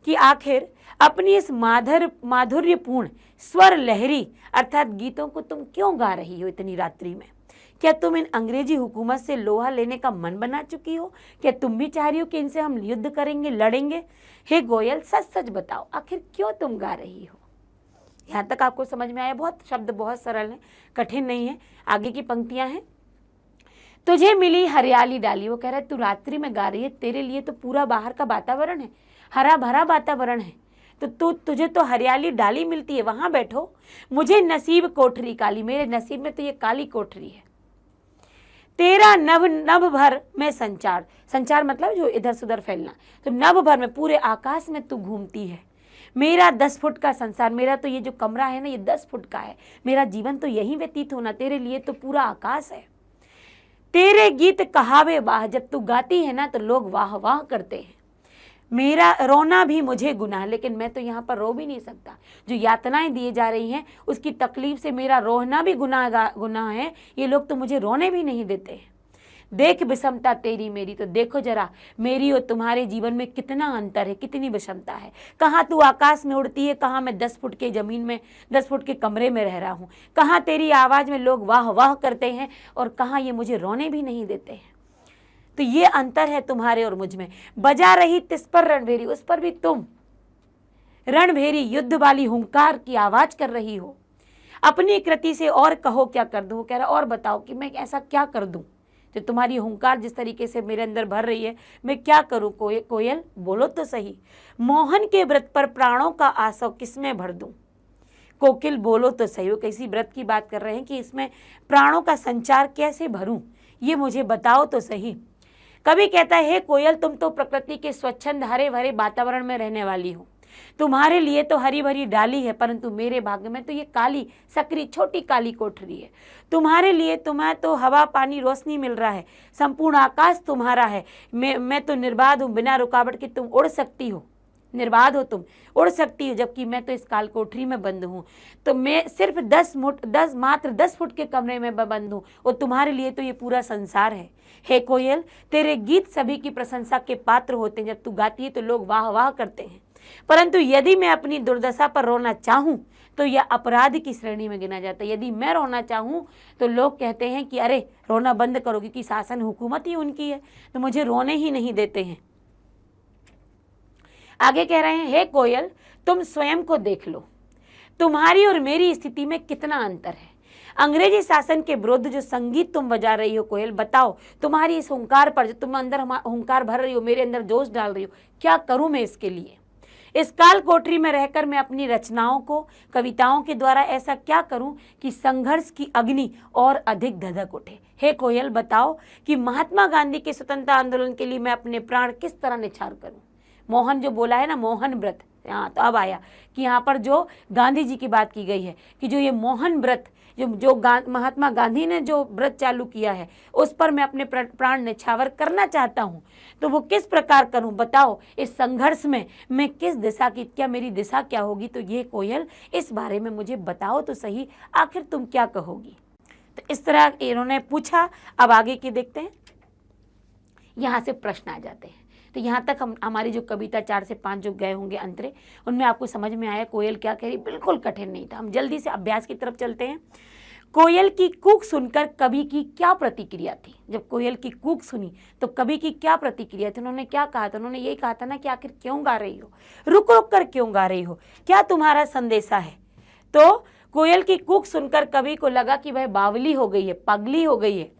कि आखिर अपनी इस माधुर्यपूर्ण स्वर लहरी अर्थात गीतों को तुम क्यों गा रही हो इतनी रात्रि में? क्या तुम इन अंग्रेजी हुकूमत से लोहा लेने का मन बना चुकी हो? क्या तुम भी चाह रही हो कि इनसे हम युद्ध करेंगे, लड़ेंगे? हे कोयल, सच सच बताओ, आखिर क्यों तुम गा रही हो? यहाँ तक आपको समझ में आया? बहुत शब्द बहुत सरल है, कठिन नहीं है। आगे की पंक्तियां हैं। तुझे मिली हरियाली डाली, वो कह रहा है तू रात्रि में गा रही है, तेरे लिए तो पूरा बाहर का वातावरण है, हरा भरा वातावरण है, तो तुझे तो हरियाली डाली मिलती है, वहां बैठो। मुझे नसीब कोठरी काली, मेरे नसीब में तो ये काली कोठरी है। तेरा नभ भर में संचार, संचार मतलब जो इधर से उधर फैलना, तो नभ भर में पूरे आकाश में तू घूमती है। मेरा 10 फुट का संसार, मेरा तो ये जो कमरा है ना ये 10 फुट का है, मेरा जीवन तो यही व्यतीत होना, तेरे लिए तो पूरा आकाश है। तेरे गीत कहावे वाह, जब तू गाती है ना तो लोग वाह वाह करते हैं। मेरा रोना भी मुझे गुनाह, लेकिन मैं तो यहाँ पर रो भी नहीं सकता। जो यातनाएं दिए जा रही हैं उसकी तकलीफ से मेरा रोना भी गुनाह है, ये लोग तो मुझे रोने भी नहीं देते हैं। देख विषमता तेरी मेरी, तो देखो जरा मेरी और तुम्हारे जीवन में कितना अंतर है, कितनी विषमता है। कहाँ तू आकाश में उड़ती है, कहाँ मैं 10 फुट के जमीन में 10 फुट के कमरे में रह रहा हूँ। कहाँ तेरी आवाज़ में लोग वाह वाह करते हैं और कहाँ ये मुझे रोने भी नहीं देते हैं। तो ये अंतर है तुम्हारे और मुझ में। बजा रही तिस पर रणभेरी, उस पर भी तुम रणभेरी युद्ध वाली हुंकार की आवाज कर रही हो। अपनी कृति से और कहो क्या कर दूं, कह रहा और बताओ कि मैं ऐसा क्या कर दूं जो तुम्हारी हुंकार जिस तरीके से मेरे अंदर भर रही है, मैं क्या करूं? कोयल बोलो तो सही, मोहन के व्रत पर प्राणों का आसव किसमें भर दूं? कोकिल बोलो तो सही, वो किसी व्रत की बात कर रहे हैं कि इसमें प्राणों का संचार कैसे भरूं, ये मुझे बताओ तो सही। कभी कहता है हे कोयल, तुम तो प्रकृति के स्वच्छंद हरे भरे वातावरण में रहने वाली हो, तुम्हारे लिए तो हरी भरी डाली है, परंतु मेरे भाग्य में तो ये काली सकरी छोटी काली कोठरी है। तुम्हारे लिए तुम्हें तो हवा पानी रोशनी मिल रहा है, संपूर्ण आकाश तुम्हारा है। मैं तो निर्बाध हूँ, बिना रुकावट के तुम उड़ सकती हो, निर्बाध हो तुम, उड़ सकती हो, जबकि मैं तो इस काल कोठरी में बंद हूँ। तो मैं सिर्फ मात्र 10 फुट के कमरे में बंद हूँ और तुम्हारे लिए तो ये पूरा संसार है। हे कोयल, तेरे गीत सभी की प्रशंसा के पात्र होते हैं, जब तू गाती है तो लोग वाह वाह करते हैं, परंतु यदि मैं अपनी दुर्दशा पर रोना चाहूँ तो यह अपराध की श्रेणी में गिना जाता है। यदि मैं रोना चाहूँ तो लोग कहते हैं कि अरे रोना बंद करो, क्योंकि शासन हुकूमत ही उनकी है, तो मुझे रोने ही नहीं देते हैं। आगे कह रहे हैं हे कोयल, तुम स्वयं को देख लो, तुम्हारी और मेरी स्थिति में कितना अंतर है। अंग्रेजी शासन के विरुद्ध जो संगीत तुम बजा रही हो कोयल, बताओ तुम्हारी इस हुंकार पर, जो तुम अंदर हुंकार भर रही हो, मेरे अंदर जोश डाल रही हो, क्या करूं मैं इसके लिए? इस काल कोठरी में रहकर मैं अपनी रचनाओं को, कविताओं के द्वारा ऐसा क्या करूं कि संघर्ष की अग्नि और अधिक धधक उठे। हे कोयल, बताओ कि महात्मा गांधी के स्वतंत्रता आंदोलन के लिए मैं अपने प्राण किस तरह निछावर करूं। मोहन जो बोला है ना, मोहन व्रत, हाँ तो अब आया कि यहाँ पर जो गांधी जी की बात की गई है कि जो ये मोहन व्रत जो महात्मा गांधी ने जो व्रत चालू किया है, उस पर मैं अपने प्राण न्यौछावर करना चाहता हूँ। तो वो किस प्रकार करूँ, बताओ। इस संघर्ष में मैं किस दिशा की, क्या मेरी दिशा क्या होगी? तो ये कोयल, इस बारे में मुझे बताओ तो सही, आखिर तुम क्या कहोगी? तो इस तरह इन्होंने पूछा। अब आगे की देखते हैं, यहाँ से प्रश्न आ जाते हैं। तो यहाँ तक हमारी जो कविता 4 से 5 जो गए होंगे अंतरे, उनमें आपको समझ में आया कोयल क्या कह रही? बिल्कुल कठिन नहीं था। हम जल्दी से अभ्यास की तरफ चलते हैं। कोयल की कूक सुनकर कवि की क्या प्रतिक्रिया थी? जब कोयल की कूक सुनी तो कवि की क्या प्रतिक्रिया थी? उन्होंने क्या कहा था? उन्होंने यही कहा था ना कि आखिर क्यों गा रही हो, रुक रुक कर क्यों गा रही हो, क्या तुम्हारा संदेशा है? तो कोयल की कूक सुनकर कवि को लगा कि वह बावली हो गई है, पगली हो गई है,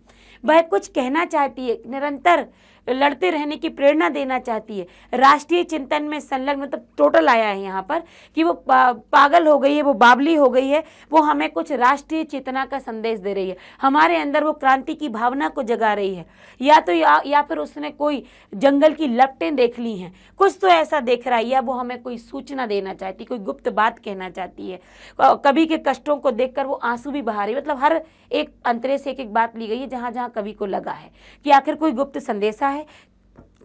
वह कुछ कहना चाहती है, निरंतर लड़ते रहने की प्रेरणा देना चाहती है, राष्ट्रीय चिंतन में संलग्न, मतलब टोटल आया है यहाँ पर कि वो पागल हो गई है, वो बावली हो गई है, वो हमें कुछ राष्ट्रीय चेतना का संदेश दे रही है, हमारे अंदर वो क्रांति की भावना को जगा रही है, या फिर उसने कोई जंगल की लपटें देख ली हैं, कुछ तो ऐसा देख रहा है, या वो हमें कोई सूचना देना चाहती, कोई गुप्त बात कहना चाहती है। कवि के कष्टों को देखकर वो आंसू भी बहा रही, मतलब हर एक अंतरे से एक एक बात ली गई है जहाँ जहाँ कवि को लगा है कि आखिर कोई गुप्त संदेशा है।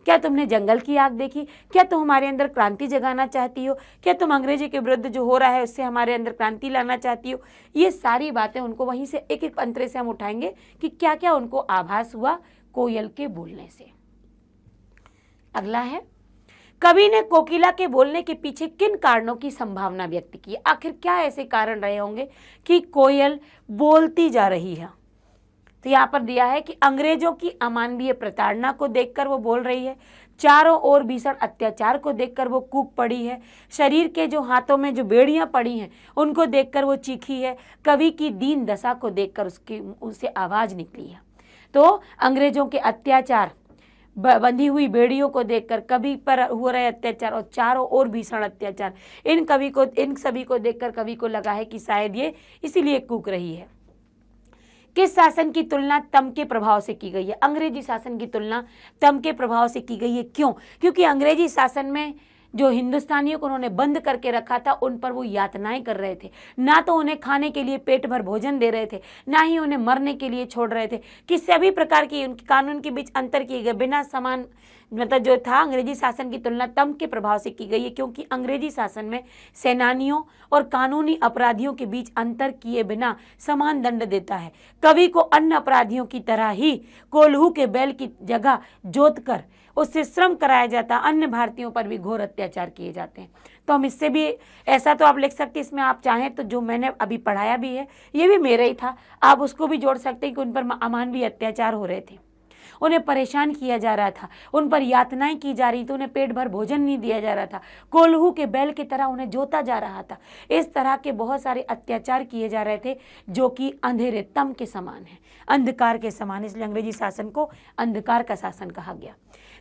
क्या तुमने जंगल की आग देखी? क्या तुम हमारे अंदर क्रांति जगाना चाहती हो? क्या तुम अंग्रेजी के विरुद्ध जो हो रहा है उससे हमारे अंदर क्रांति लाना चाहती हो? ये सारी बातें उनको वहीं से एक एक अंतरे से हम उठाएंगे कि क्या क्या उनको आभास हुआ कोयल के बोलने से। अगला है, कवि ने कोकिला के बोलने के पीछे किन कारणों की संभावना व्यक्त की? आखिर क्या ऐसे कारण रहे होंगे कि कोयल बोलती जा रही है? तो यहाँ पर दिया है कि अंग्रेजों की अमानवीय प्रताड़ना को देखकर वो बोल रही है, चारों ओर भीषण अत्याचार को देखकर वो कूक पड़ी है, शरीर के जो हाथों में जो बेड़ियां पड़ी हैं उनको देखकर वो चीखी है, कवि की दीन दशा को देखकर उससे आवाज निकली है। तो अंग्रेजों के अत्याचार, बंधी हुई बेड़ियों को देखकर कवि पर हो रहे अत्याचार और चारों ओर भीषण अत्याचार, इन सभी को देखकर कवि को लगा है कि शायद ये इसीलिए कूक रही है। किस शासन की तुलना तम के प्रभाव से की गई है? अंग्रेजी शासन की तुलना तम के प्रभाव से की गई है। क्यों? क्योंकि अंग्रेजी शासन में जो हिंदुस्तानियों को उन्होंने बंद करके रखा था उन पर वो यातनाएं कर रहे थे, ना तो उन्हें खाने के लिए पेट भर भोजन दे रहे थे, ना ही उन्हें मरने के लिए छोड़ रहे थे। किसी भी प्रकार की उनके कानून के बीच अंतर किए गए बिना समान, मतलब जो था अंग्रेजी शासन की तुलना तम के प्रभाव से की गई है, क्योंकि अंग्रेजी शासन में सेनानियों और कानूनी अपराधियों के बीच अंतर किए बिना समान दंड देता है। कवि को अन्य अपराधियों की तरह ही कोल्हू के बैल की जगह जोत कर उससे श्रम कराया जाता, अन्य भारतीयों पर भी घोर अत्याचार किए जाते हैं। तो हम इससे भी ऐसा तो आप लिख सकते हैं, इसमें आप चाहें तो जो मैंने अभी पढ़ाया भी है ये भी मेरा ही था, आप उसको भी जोड़ सकते हैं कि उन पर अमानवीय अत्याचार हो रहे थे, उन्हें परेशान किया जा रहा था, उन पर यातनाएं की जा रही थी, उन्हें पेट भर भोजन नहीं दिया जा रहा था, कोल्हू के बैल की तरह उन्हें जोता जा रहा था। इस तरह के बहुत सारे अत्याचार किए जा रहे थे जो कि अंधेरे तम के समान है, अंधकार के समान, इसलिए अंग्रेजी शासन को अंधकार का शासन कहा गया।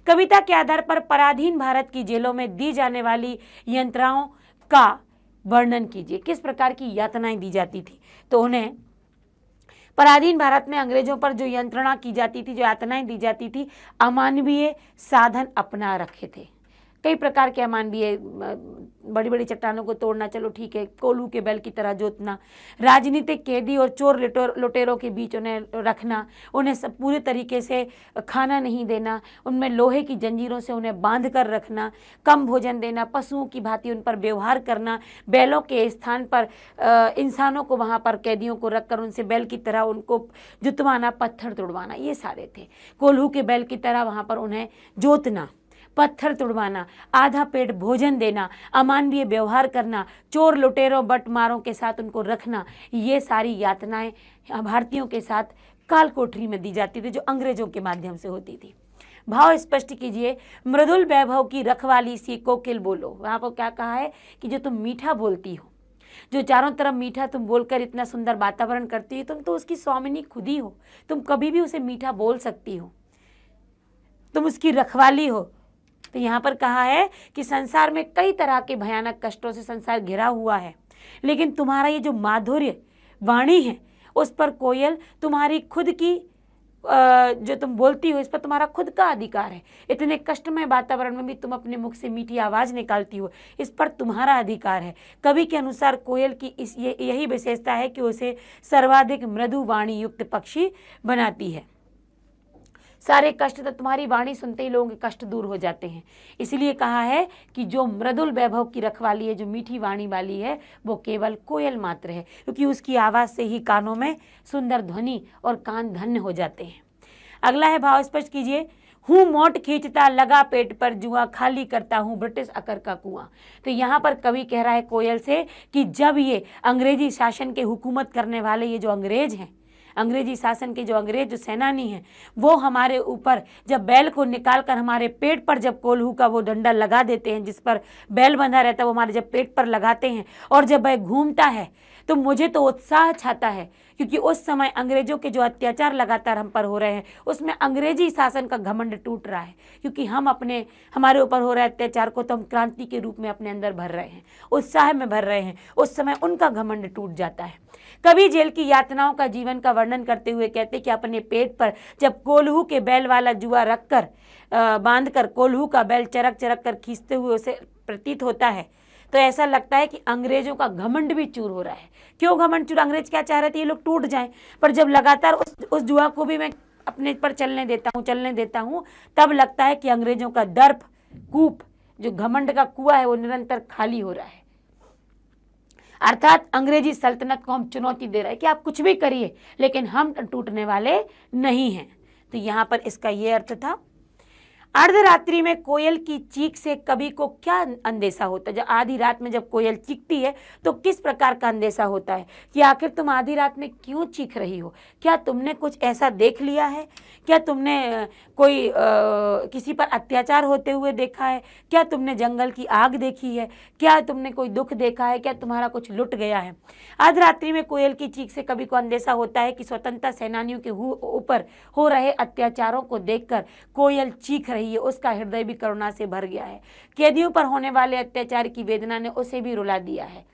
कविता के आधार पर पराधीन भारत की जेलों में दी जाने वाली यंत्रणाओं का वर्णन कीजिए। किस प्रकार की यातनाएं दी जाती थी? तो उन्हें पराधीन भारत में अंग्रेजों पर जो यंत्रणा की जाती थी, जो यातनाएं दी जाती थी, अमानवीय साधन अपना रखे थे। कई प्रकार के अमानवीय, बड़ी बड़ी चट्टानों को तोड़ना, चलो ठीक है, कोल्हू के बैल की तरह जोतना, राजनीतिक कैदी और चोर लुटेरों के बीच उन्हें रखना, उन्हें सब पूरे तरीके से खाना नहीं देना, उनमें लोहे की जंजीरों से उन्हें बांध कर रखना, कम भोजन देना, पशुओं की भांति उन पर व्यवहार करना, बैलों के स्थान पर इंसानों को वहाँ पर कैदियों को रखकर उनसे बैल की तरह उनको जुतवाना, पत्थर तोड़वाना, ये सारे थे। कोल्हू के बैल की तरह वहाँ पर उन्हें जोतना, पत्थर तुड़वाना, आधा पेट भोजन देना, अमानवीय व्यवहार करना, चोर लुटेरों बटमारों के साथ उनको रखना, ये सारी यातनाएं भारतीयों के साथ काल कोठरी में दी जाती थी, जो अंग्रेजों के माध्यम से होती थी। भाव स्पष्ट कीजिए। मृदुल वैभव की रखवाली सी कोकिल बोलो। वहाँ पर क्या कहा है कि जो तुम मीठा बोलती हो, जो चारों तरफ मीठा तुम बोलकर इतना सुंदर वातावरण करती हो, तुम तो उसकी स्वामिनी खुद ही हो, तुम कभी भी उसे मीठा बोल सकती हो, तुम उसकी रखवाली हो। तो यहाँ पर कहा है कि संसार में कई तरह के भयानक कष्टों से संसार घिरा हुआ है, लेकिन तुम्हारा ये जो माधुर्य वाणी है उस पर कोयल, तुम्हारी खुद की जो तुम बोलती हो इस पर तुम्हारा खुद का अधिकार है। इतने कष्टमय वातावरण में भी तुम अपने मुख से मीठी आवाज़ निकालती हो, इस पर तुम्हारा अधिकार है। कवि के अनुसार कोयल की यही विशेषता है कि उसे सर्वाधिक मृदु वाणी युक्त पक्षी बनाती है। सारे कष्ट तो तुम्हारी वाणी सुनते ही लोगों के कष्ट दूर हो जाते हैं। इसलिए कहा है कि जो मृदुल वैभव की रखवाली है, जो मीठी वाणी वाली है, वो केवल कोयल मात्र है, क्योंकि उसकी आवाज़ से ही कानों में सुंदर ध्वनि और कान धन्य हो जाते हैं। अगला है, भाव स्पष्ट कीजिए। हूँ मोट खींचता लगा पेट पर जुआ, खाली करता हूँ ब्रिटिश अकर का कुआं। तो यहाँ पर कवि कह रहा है कोयल से कि जब ये अंग्रेजी शासन के हुकूमत करने वाले ये जो अंग्रेज हैं, अंग्रेजी शासन के जो अंग्रेज जो सेनानी हैं, वो हमारे ऊपर जब बैल को निकाल कर हमारे पेट पर जब कोल्हू का वो डंडा लगा देते हैं, जिस पर बैल बंधा रहता है, वो हमारे जब पेट पर लगाते हैं और जब वह घूमता है तो मुझे तो उत्साह छाता है, क्योंकि उस समय अंग्रेजों के जो अत्याचार लगातार हम पर हो रहे हैं उसमें अंग्रेजी शासन का घमंड टूट रहा है, क्योंकि हम हमारे ऊपर हो रहे अत्याचार को तो हम क्रांति के रूप में अपने अंदर भर रहे हैं, उत्साह में भर रहे हैं, उस समय उनका घमंड टूट जाता है। कवि जेल की यातनाओं का जीवन का वर्णन करते हुए कहते कि अपने पेट पर जब कोल्हू के बैल वाला जुआ रखकर बांधकर कोल्हू का बैल चरक चरक कर खींचते हुए उसे प्रतीत होता है तो ऐसा लगता है कि अंग्रेजों का घमंड भी चूर हो रहा है। क्यों घमंड चूर? अंग्रेज क्या चाह रहे थे? ये लोग टूट जाएं, पर जब लगातार उस जुआ को भी मैं अपने पर चलने देता हूँ, तब लगता है कि अंग्रेजों का दर्प कूप, जो घमंड का कुआं है, वो निरंतर खाली हो रहा है। अर्थात अंग्रेजी सल्तनत को हम चुनौती दे रहे हैं कि आप कुछ भी करिए लेकिन हम टूटने वाले नहीं हैं। तो यहाँ पर इसका ये अर्थ था। अर्धरात्रि में कोयल की चीख से कवि को क्या अंदेशा होता है? जब आधी रात में जब कोयल चीखती है तो किस प्रकार का अंदेशा होता है कि आखिर तुम आधी रात में क्यों चीख रही हो? क्या तुमने कुछ ऐसा देख लिया है? क्या तुमने कोई किसी पर अत्याचार होते हुए देखा है? क्या तुमने जंगल की आग देखी है? क्या तुमने कोई दुख देखा है? क्या तुम्हारा कुछ लुट गया है? अर्धरात्रि में कोयल की चीख से कवि को अंदेशा होता है कि स्वतंत्रता सेनानियों के ऊपर हो रहे अत्याचारों को देखकर कोयल चीख रही है, उसका हृदय भी करुणा से भर गया है। कैदियों पर होने वाले अत्याचार की वेदना ने उसे भी रुला दिया है।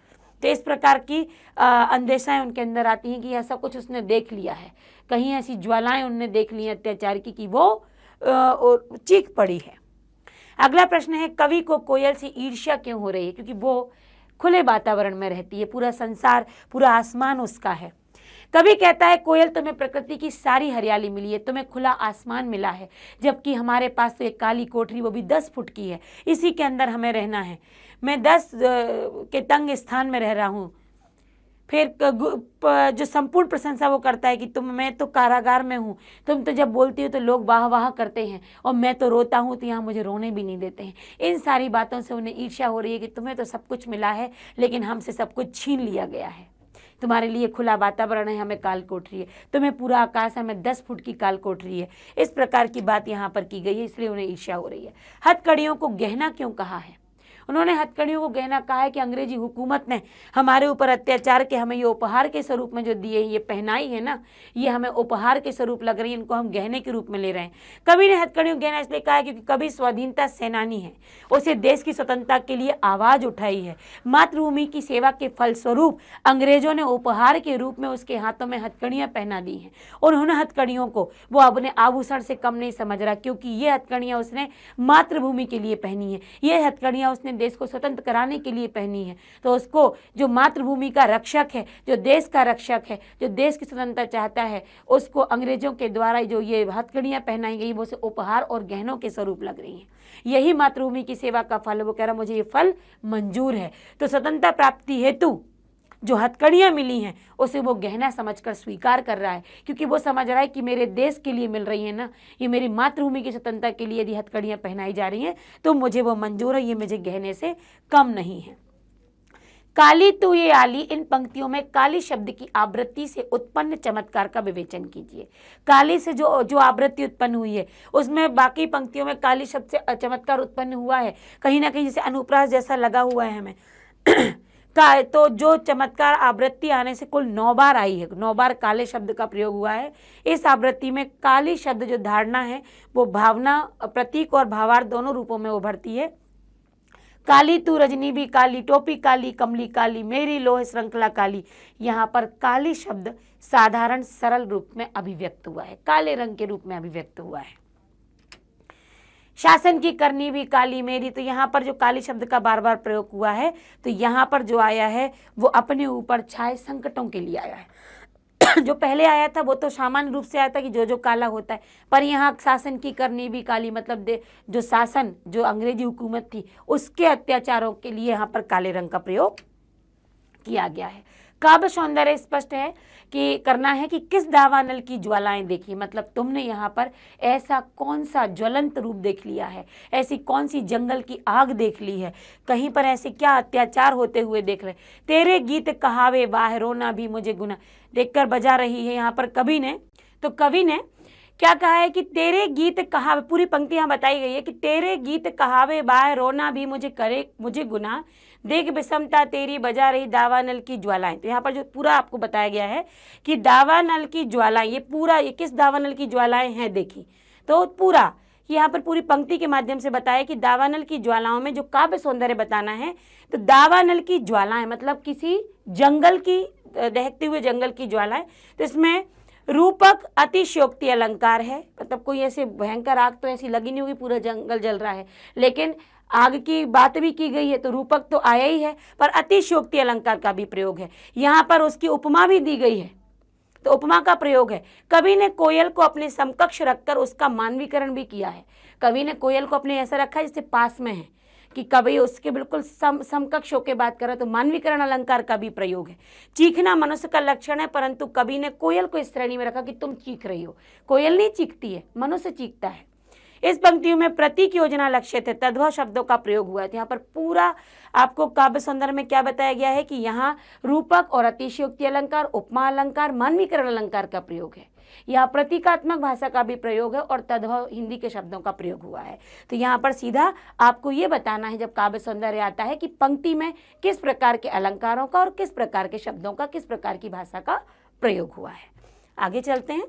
तो इस प्रकार की अंदेशाएं उनके अंदर आती हैं कि ऐसा कुछ उसने देख लिया है, कहीं ऐसी ज्वालाएं उनने देख ली हैं अत्याचार की कि वो चीख पड़ी है। अगला प्रश्न है, कवि को कोयल से ईर्ष्या क्यों हो रही है? क्योंकि वो खुले वातावरण में रहती है, पूरा संसार, पूरा आसमान उसका है। कवि कहता है कोयल, तुम्हें प्रकृति की सारी हरियाली मिली है, तुम्हें खुला आसमान मिला है, जबकि हमारे पास तो एक काली कोठरी, वो भी 10 फुट की है, इसी के अंदर हमें रहना है। मैं 10 के तंग स्थान में रह रहा हूँ। फिर जो संपूर्ण प्रशंसा वो करता है कि मैं तो कारागार में हूँ, तुम तो जब बोलती हो तो लोग वाह वाह करते हैं, और मैं तो रोता हूँ तो यहाँ मुझे रोने भी नहीं देते हैं। इन सारी बातों से उन्हें ईर्ष्या हो रही है कि तुम्हें तो सब कुछ मिला है लेकिन हमसे सब कुछ छीन लिया गया है। तुम्हारे लिए खुला वातावरण है, हमें काल कोठरी है, तुम्हें पूरा आकाश है, हमें 10 फुट की काल कोठरी है। इस प्रकार की बात यहाँ पर की गई है, इसलिए उन्हें ईर्ष्या हो रही है। हथकड़ियों को गहना क्यों कहा है? उन्होंने हथकड़ियों को गहना कहा है कि अंग्रेजी हुकूमत ने हमारे ऊपर अत्याचार के हमें ये उपहार के स्वरूप में जो दिए, ये पहनाई है ना, ये हमें उपहार के स्वरूप लग रही है, इनको हम गहने के रूप में ले रहे हैं। कवि ने हथकड़ियों गहना इसलिए कहा है क्योंकि कवि स्वाधीनता सेनानी है, उसे देश की स्वतंत्रता के लिए आवाज़ उठाई है। मातृभूमि की सेवा के फलस्वरूप अंग्रेजों ने उपहार के रूप में उसके हाथों में हथकड़ियाँ पहना दी हैं, और उन्होंने हथकड़ियों को वो अपने आभूषण से कम नहीं समझ रहा, क्योंकि ये हथकड़ियाँ उसने मातृभूमि के लिए पहनी है, ये हथकड़ियाँ उसने देश को स्वतंत्र कराने के लिए पहनी है। तो उसको जो मातृभूमि का रक्षक है, जो देश का रक्षक है, जो देश की स्वतंत्रता चाहता है, उसको अंग्रेजों के द्वारा जो ये हथकड़ियाँ पहनाई गई वो उसे उपहार और गहनों के स्वरूप लग रही हैं। यही मातृभूमि की सेवा का फल है। वो कह रहा मुझे ये फल मंजूर है। तो स्वतंत्रता प्राप्ति हेतु जो हथकड़ियाँ मिली हैं उसे वो गहना समझकर स्वीकार कर रहा है, क्योंकि वो समझ रहा है कि मेरे देश के लिए मिल रही है ना, ये मेरी मातृभूमि की स्वतंत्रता के लिए यदि हथकड़ियाँ पहनाई जा रही हैं तो मुझे वो मंजूर है, ये मुझे गहने से कम नहीं है। काली तू ये आली, इन पंक्तियों में काली शब्द की आवृत्ति से उत्पन्न चमत्कार का विवेचन कीजिए। काली से जो आवृत्ति उत्पन्न हुई है उसमें बाकी पंक्तियों में काली शब्द से चमत्कार उत्पन्न हुआ है, कहीं ना कहीं जैसे अनुप्रास जैसा लगा हुआ है हमें तो जो चमत्कार आवृत्ति आने से कुल 9 बार आई है, 9 बार काले शब्द का प्रयोग हुआ है। इस आवृत्ति में काली शब्द जो धारणा है वो भावना, प्रतीक और भावार्थ दोनों रूपों में उभरती है। काली तू रजनी भी काली, टोपी काली, कमली काली, मेरी लोह श्रृंखला काली। यहाँ पर काली शब्द साधारण सरल रूप में अभिव्यक्त हुआ है, काले रंग के रूप में अभिव्यक्त हुआ है। शासन की करनी भी काली मेरी, तो यहाँ पर जो काली शब्द का बार बार प्रयोग हुआ है तो यहाँ पर जो आया है वो अपने ऊपर छाए संकटों के लिए आया है। जो पहले आया था वो तो सामान्य रूप से आया था कि जो काला होता है, पर यहाँ शासन की करनी भी काली मतलब जो शासन, जो अंग्रेजी हुकूमत थी उसके अत्याचारों के लिए यहाँ पर काले रंग का प्रयोग किया गया है। काव्य सौंदर्य स्पष्ट है कि करना है कि किस दावानल की ज्वालाएं देखी, मतलब तुमने यहाँ पर ऐसा कौन सा ज्वलंत रूप देख लिया है, ऐसी कौन सी जंगल की आग देख ली है, कहीं पर ऐसे क्या अत्याचार होते हुए देख रहे। तेरे गीत कहावे वाह रोना भी मुझे गुना देखकर बजा रही है यहाँ पर कवि ने। तो कवि ने क्या कहा है कि तेरे गीत कहावे, पूरी पंक्ति यहाँ बताई गई है कि तेरे गीत कहावे वाह रोना भी मुझे गुनाह देख विषमता तेरी बजा रही दावानल की ज्वालाएं। तो यहाँ पर जो पूरा आपको बताया गया है कि दावानल की ज्वालाएं, ये पूरा ये किस दावानल की ज्वालाएं हैं देखी, तो पूरा यहाँ पर पूरी पंक्ति के माध्यम से बताया कि दावानल की ज्वालाओं में जो काव्य सौंदर्य बताना है, तो दावानल की ज्वालाएं मतलब किसी जंगल की, दहकते हुए जंगल की ज्वालाएं। तो इसमें रूपक अतिशयोक्ति अलंकार है, मतलब कोई ऐसे भयंकर आग तो ऐसी लगी नहीं होगी, पूरा जंगल जल रहा है, लेकिन आग की बात भी की गई है, तो रूपक तो आया ही है, पर अतिशयोक्ति अलंकार का भी प्रयोग है। यहाँ पर उसकी उपमा भी दी गई है, तो उपमा का प्रयोग है। कवि ने कोयल को अपने समकक्ष रखकर उसका मानवीकरण भी किया है। कवि ने कोयल को अपने ऐसा रखा है जैसे पास में है, कि कवि उसके बिल्कुल समकक्ष होकर बात कर रहा है, तो मानवीकरण अलंकार का भी प्रयोग है। चीखना मनुष्य का लक्षण है, परंतु कवि ने कोयल को इस श्रेणी में रखा कि तुम चीख रही हो। कोयल नहीं चीखती है, मनुष्य चीखता है। इस पंक्तियों में प्रतीक योजना लक्षित है, तद्भव शब्दों का प्रयोग हुआ है। तो यहाँ पर पूरा आपको काव्य सौंदर्य में क्या बताया गया है कि यहाँ रूपक और अतिशयोक्ति अलंकार, उपमा अलंकार, मानवीकरण अलंकार का प्रयोग है। यहाँ प्रतीकात्मक भाषा का भी प्रयोग है और तद्भव हिंदी के शब्दों का प्रयोग हुआ है। तो यहाँ पर सीधा आपको ये बताना है जब काव्य सौंदर्य आता है कि पंक्ति में किस प्रकार के अलंकारों का और किस प्रकार के शब्दों का, किस प्रकार की भाषा का प्रयोग हुआ है। आगे चलते हैं।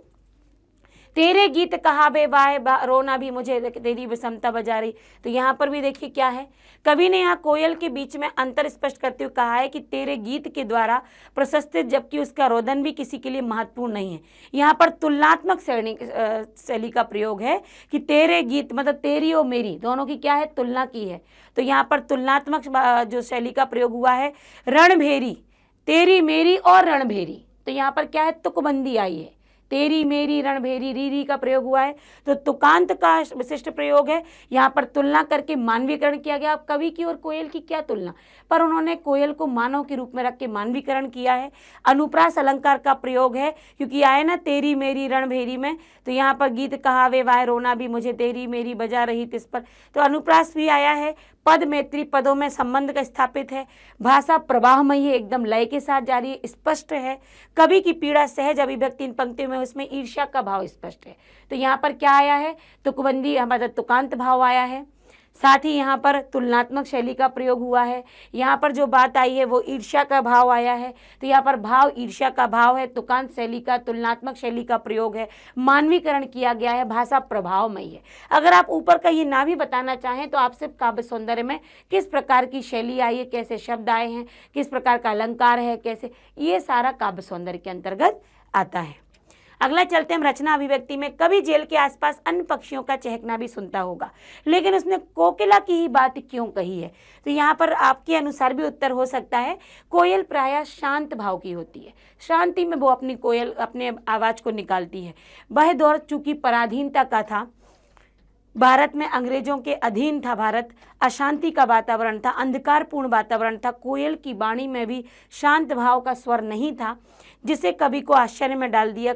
तेरे गीत कहावे वाह रोना भी मुझे तेरी विषमता बजा रही। तो यहाँ पर भी देखिए क्या है, कवि ने यहाँ कोयल के बीच में अंतर स्पष्ट करते हुए कहा है कि तेरे गीत के द्वारा प्रशस्तित, जबकि उसका रोदन भी किसी के लिए महत्वपूर्ण नहीं है। यहाँ पर तुलनात्मक शैली का प्रयोग है कि तेरे गीत मतलब तेरी और मेरी दोनों की क्या है, तुलना की है। तो यहाँ पर तुलनात्मक जो शैली का प्रयोग हुआ है। रणभेरी, तेरी मेरी और रणभेरी, तो यहाँ पर क्या है, तुकबंदी आई है, तेरी मेरी रणभेरी, री का प्रयोग हुआ है। तो तुकांत का विशिष्ट प्रयोग है, यहाँ पर तुलना करके मानवीकरण किया गया। अब कवि की और कोयल की क्या तुलना, पर उन्होंने कोयल को मानव के रूप में रख के मानवीकरण किया है। अनुप्रास अलंकार का प्रयोग है, क्योंकि आए ना तेरी मेरी रणभेरी में, तो यहाँ पर गीत कहावे वाह रोना भी मुझे तेरी मेरी बजा रही तिस पर, तो अनुप्रास भी आया है। पद मैत्री, पदों में संबंध का स्थापित है। भाषा प्रवाहमयी है, एकदम लय के साथ जारी है, स्पष्ट है। कवि की पीड़ा सहज अभिव्यक्ति इन पंक्तियों में, उसमें ईर्ष्या का भाव स्पष्ट है। तो यहाँ पर क्या आया है, तुकबंदी मतलब तुकांत भाव आया है। साथ ही यहाँ पर तुलनात्मक शैली का प्रयोग हुआ है। यहाँ पर जो बात आई है वो ईर्ष्या का भाव आया है। तो यहाँ पर भाव ईर्ष्या का भाव है, तुकांत शैली का, तुलनात्मक शैली का प्रयोग है, मानवीकरण किया गया है, भाषा प्रभावमयी है। अगर आप ऊपर का ये ना भी बताना चाहें तो आप सिर्फ काव्य सौंदर्य में किस प्रकार की शैली आई है, कैसे शब्द आए हैं, किस प्रकार का अलंकार है, कैसे, ये सारा काव्य सौंदर्य के अंतर्गत आता है। अगला चलते हैं रचना अभिव्यक्ति में। कवि जेल के आसपास अन्य पक्षियों का चहकना भी सुनता होगा, लेकिन उसने कोकिला की ही बात क्यों कही है। तो यहाँ पर आपके अनुसार भी उत्तर हो सकता है, कोयल प्रायः शांत भाव की होती है, शांति में वो अपनी कोयल अपने आवाज़ को निकालती है। वह दौर चूंकि पराधीनता का था, भारत में अंग्रेजों के अधीन था, भारत अशांति का वातावरण था, अंधकारपूर्ण वातावरण था। कोयल की वाणी में भी शांत भाव का स्वर नहीं था, जिसे कवि को आश्चर्य में डाल दिया।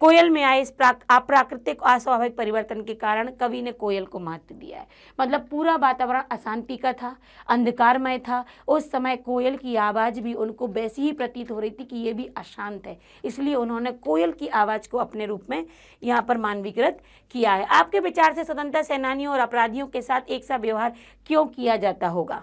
कोयल में आए इस अप्राकृतिक अस्वाभाविक परिवर्तन के कारण कवि ने कोयल को महत्व दिया है। मतलब पूरा वातावरण अशांति का था, अंधकारमय था, उस समय कोयल की आवाज़ भी उनको वैसी ही प्रतीत हो रही थी कि ये भी अशांत है, इसलिए उन्होंने कोयल की आवाज़ को अपने रूप में यहाँ पर मानवीकृत किया है। आपके विचार से स्वतंत्रता सेनानियों और अपराधियों के साथ एक सा व्यवहार क्यों किया जाता होगा?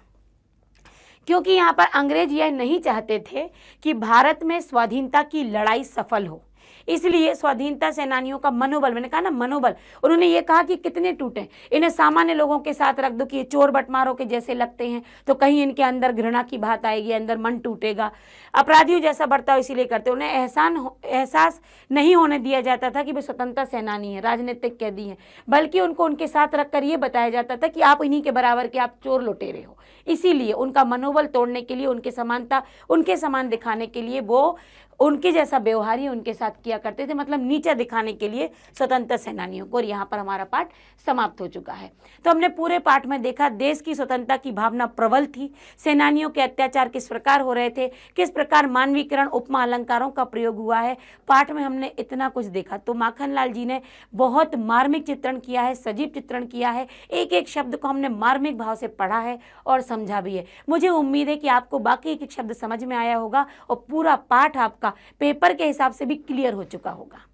क्योंकि यहाँ पर अंग्रेज यह नहीं चाहते थे कि भारत में स्वाधीनता की लड़ाई सफल हो, इसलिए स्वाधीनता सेनानियों का मनोबल, मैंने कहा ना मनोबल, उन्होंने ये कहा कि कितने टूटे, इन्हें सामान्य लोगों के साथ रख दो कि ये चोर बटमारों के जैसे लगते हैं, तो कहीं इनके अंदर घृणा की बात आएगी, अंदर मन टूटेगा, अपराधियों जैसा बर्ताव इसीलिए करते। उन्हें एहसास नहीं होने दिया जाता था कि वे स्वतंत्रता सेनानी हैं, राजनीतिक कैदी हैं, बल्कि उनको उनके साथ रखकर ये बताया जाता था कि आप इन्हीं के बराबर के, आप चोर लुटेरे हो। इसीलिए उनका मनोबल तोड़ने के लिए, उनके समान दिखाने के लिए वो उनके जैसा व्यवहार ही उनके साथ किया करते थे, मतलब नीचा दिखाने के लिए स्वतंत्रता सेनानियों को। और यहाँ पर हमारा पाठ समाप्त हो चुका है। तो हमने पूरे पाठ में देखा देश की स्वतंत्रता की भावना प्रबल थी, सेनानियों के अत्याचार किस प्रकार हो रहे थे, किस प्रकार मानवीकरण उपमा अलंकारों का प्रयोग हुआ है। पाठ में हमने इतना कुछ देखा। तो माखनलाल जी ने बहुत मार्मिक चित्रण किया है, सजीव चित्रण किया है। एक एक शब्द को हमने मार्मिक भाव से पढ़ा है और समझा भी है। मुझे उम्मीद है कि आपको बाकी एक एक शब्द समझ में आया होगा और पूरा पाठ आपका पेपर के हिसाब से भी क्लियर हो चुका होगा।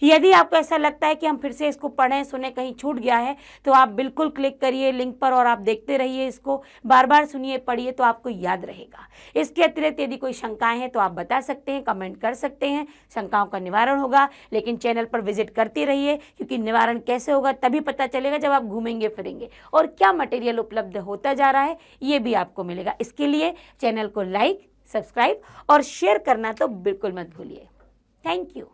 यदि आपको ऐसा लगता है कि हम फिर से इसको पढ़ें, सुने, कहीं छूट गया है, तो आप बिल्कुल क्लिक करिए लिंक पर और आप देखते रहिए, इसको बार बार सुनिए, पढ़िए, तो आपको याद रहेगा। इसके अतिरिक्त यदि कोई शंकाएं हैं तो आप बता सकते हैं, कमेंट कर सकते हैं, शंकाओं का निवारण होगा। लेकिन चैनल पर विजिट करते रहिए, क्योंकि निवारण कैसे होगा तभी पता चलेगा जब आप घूमेंगे फिरेंगे, और क्या मटेरियल उपलब्ध होता जा रहा है ये भी आपको मिलेगा। इसके लिए चैनल को लाइक, सब्सक्राइब और शेयर करना तो बिल्कुल मत भूलिए। Thank you.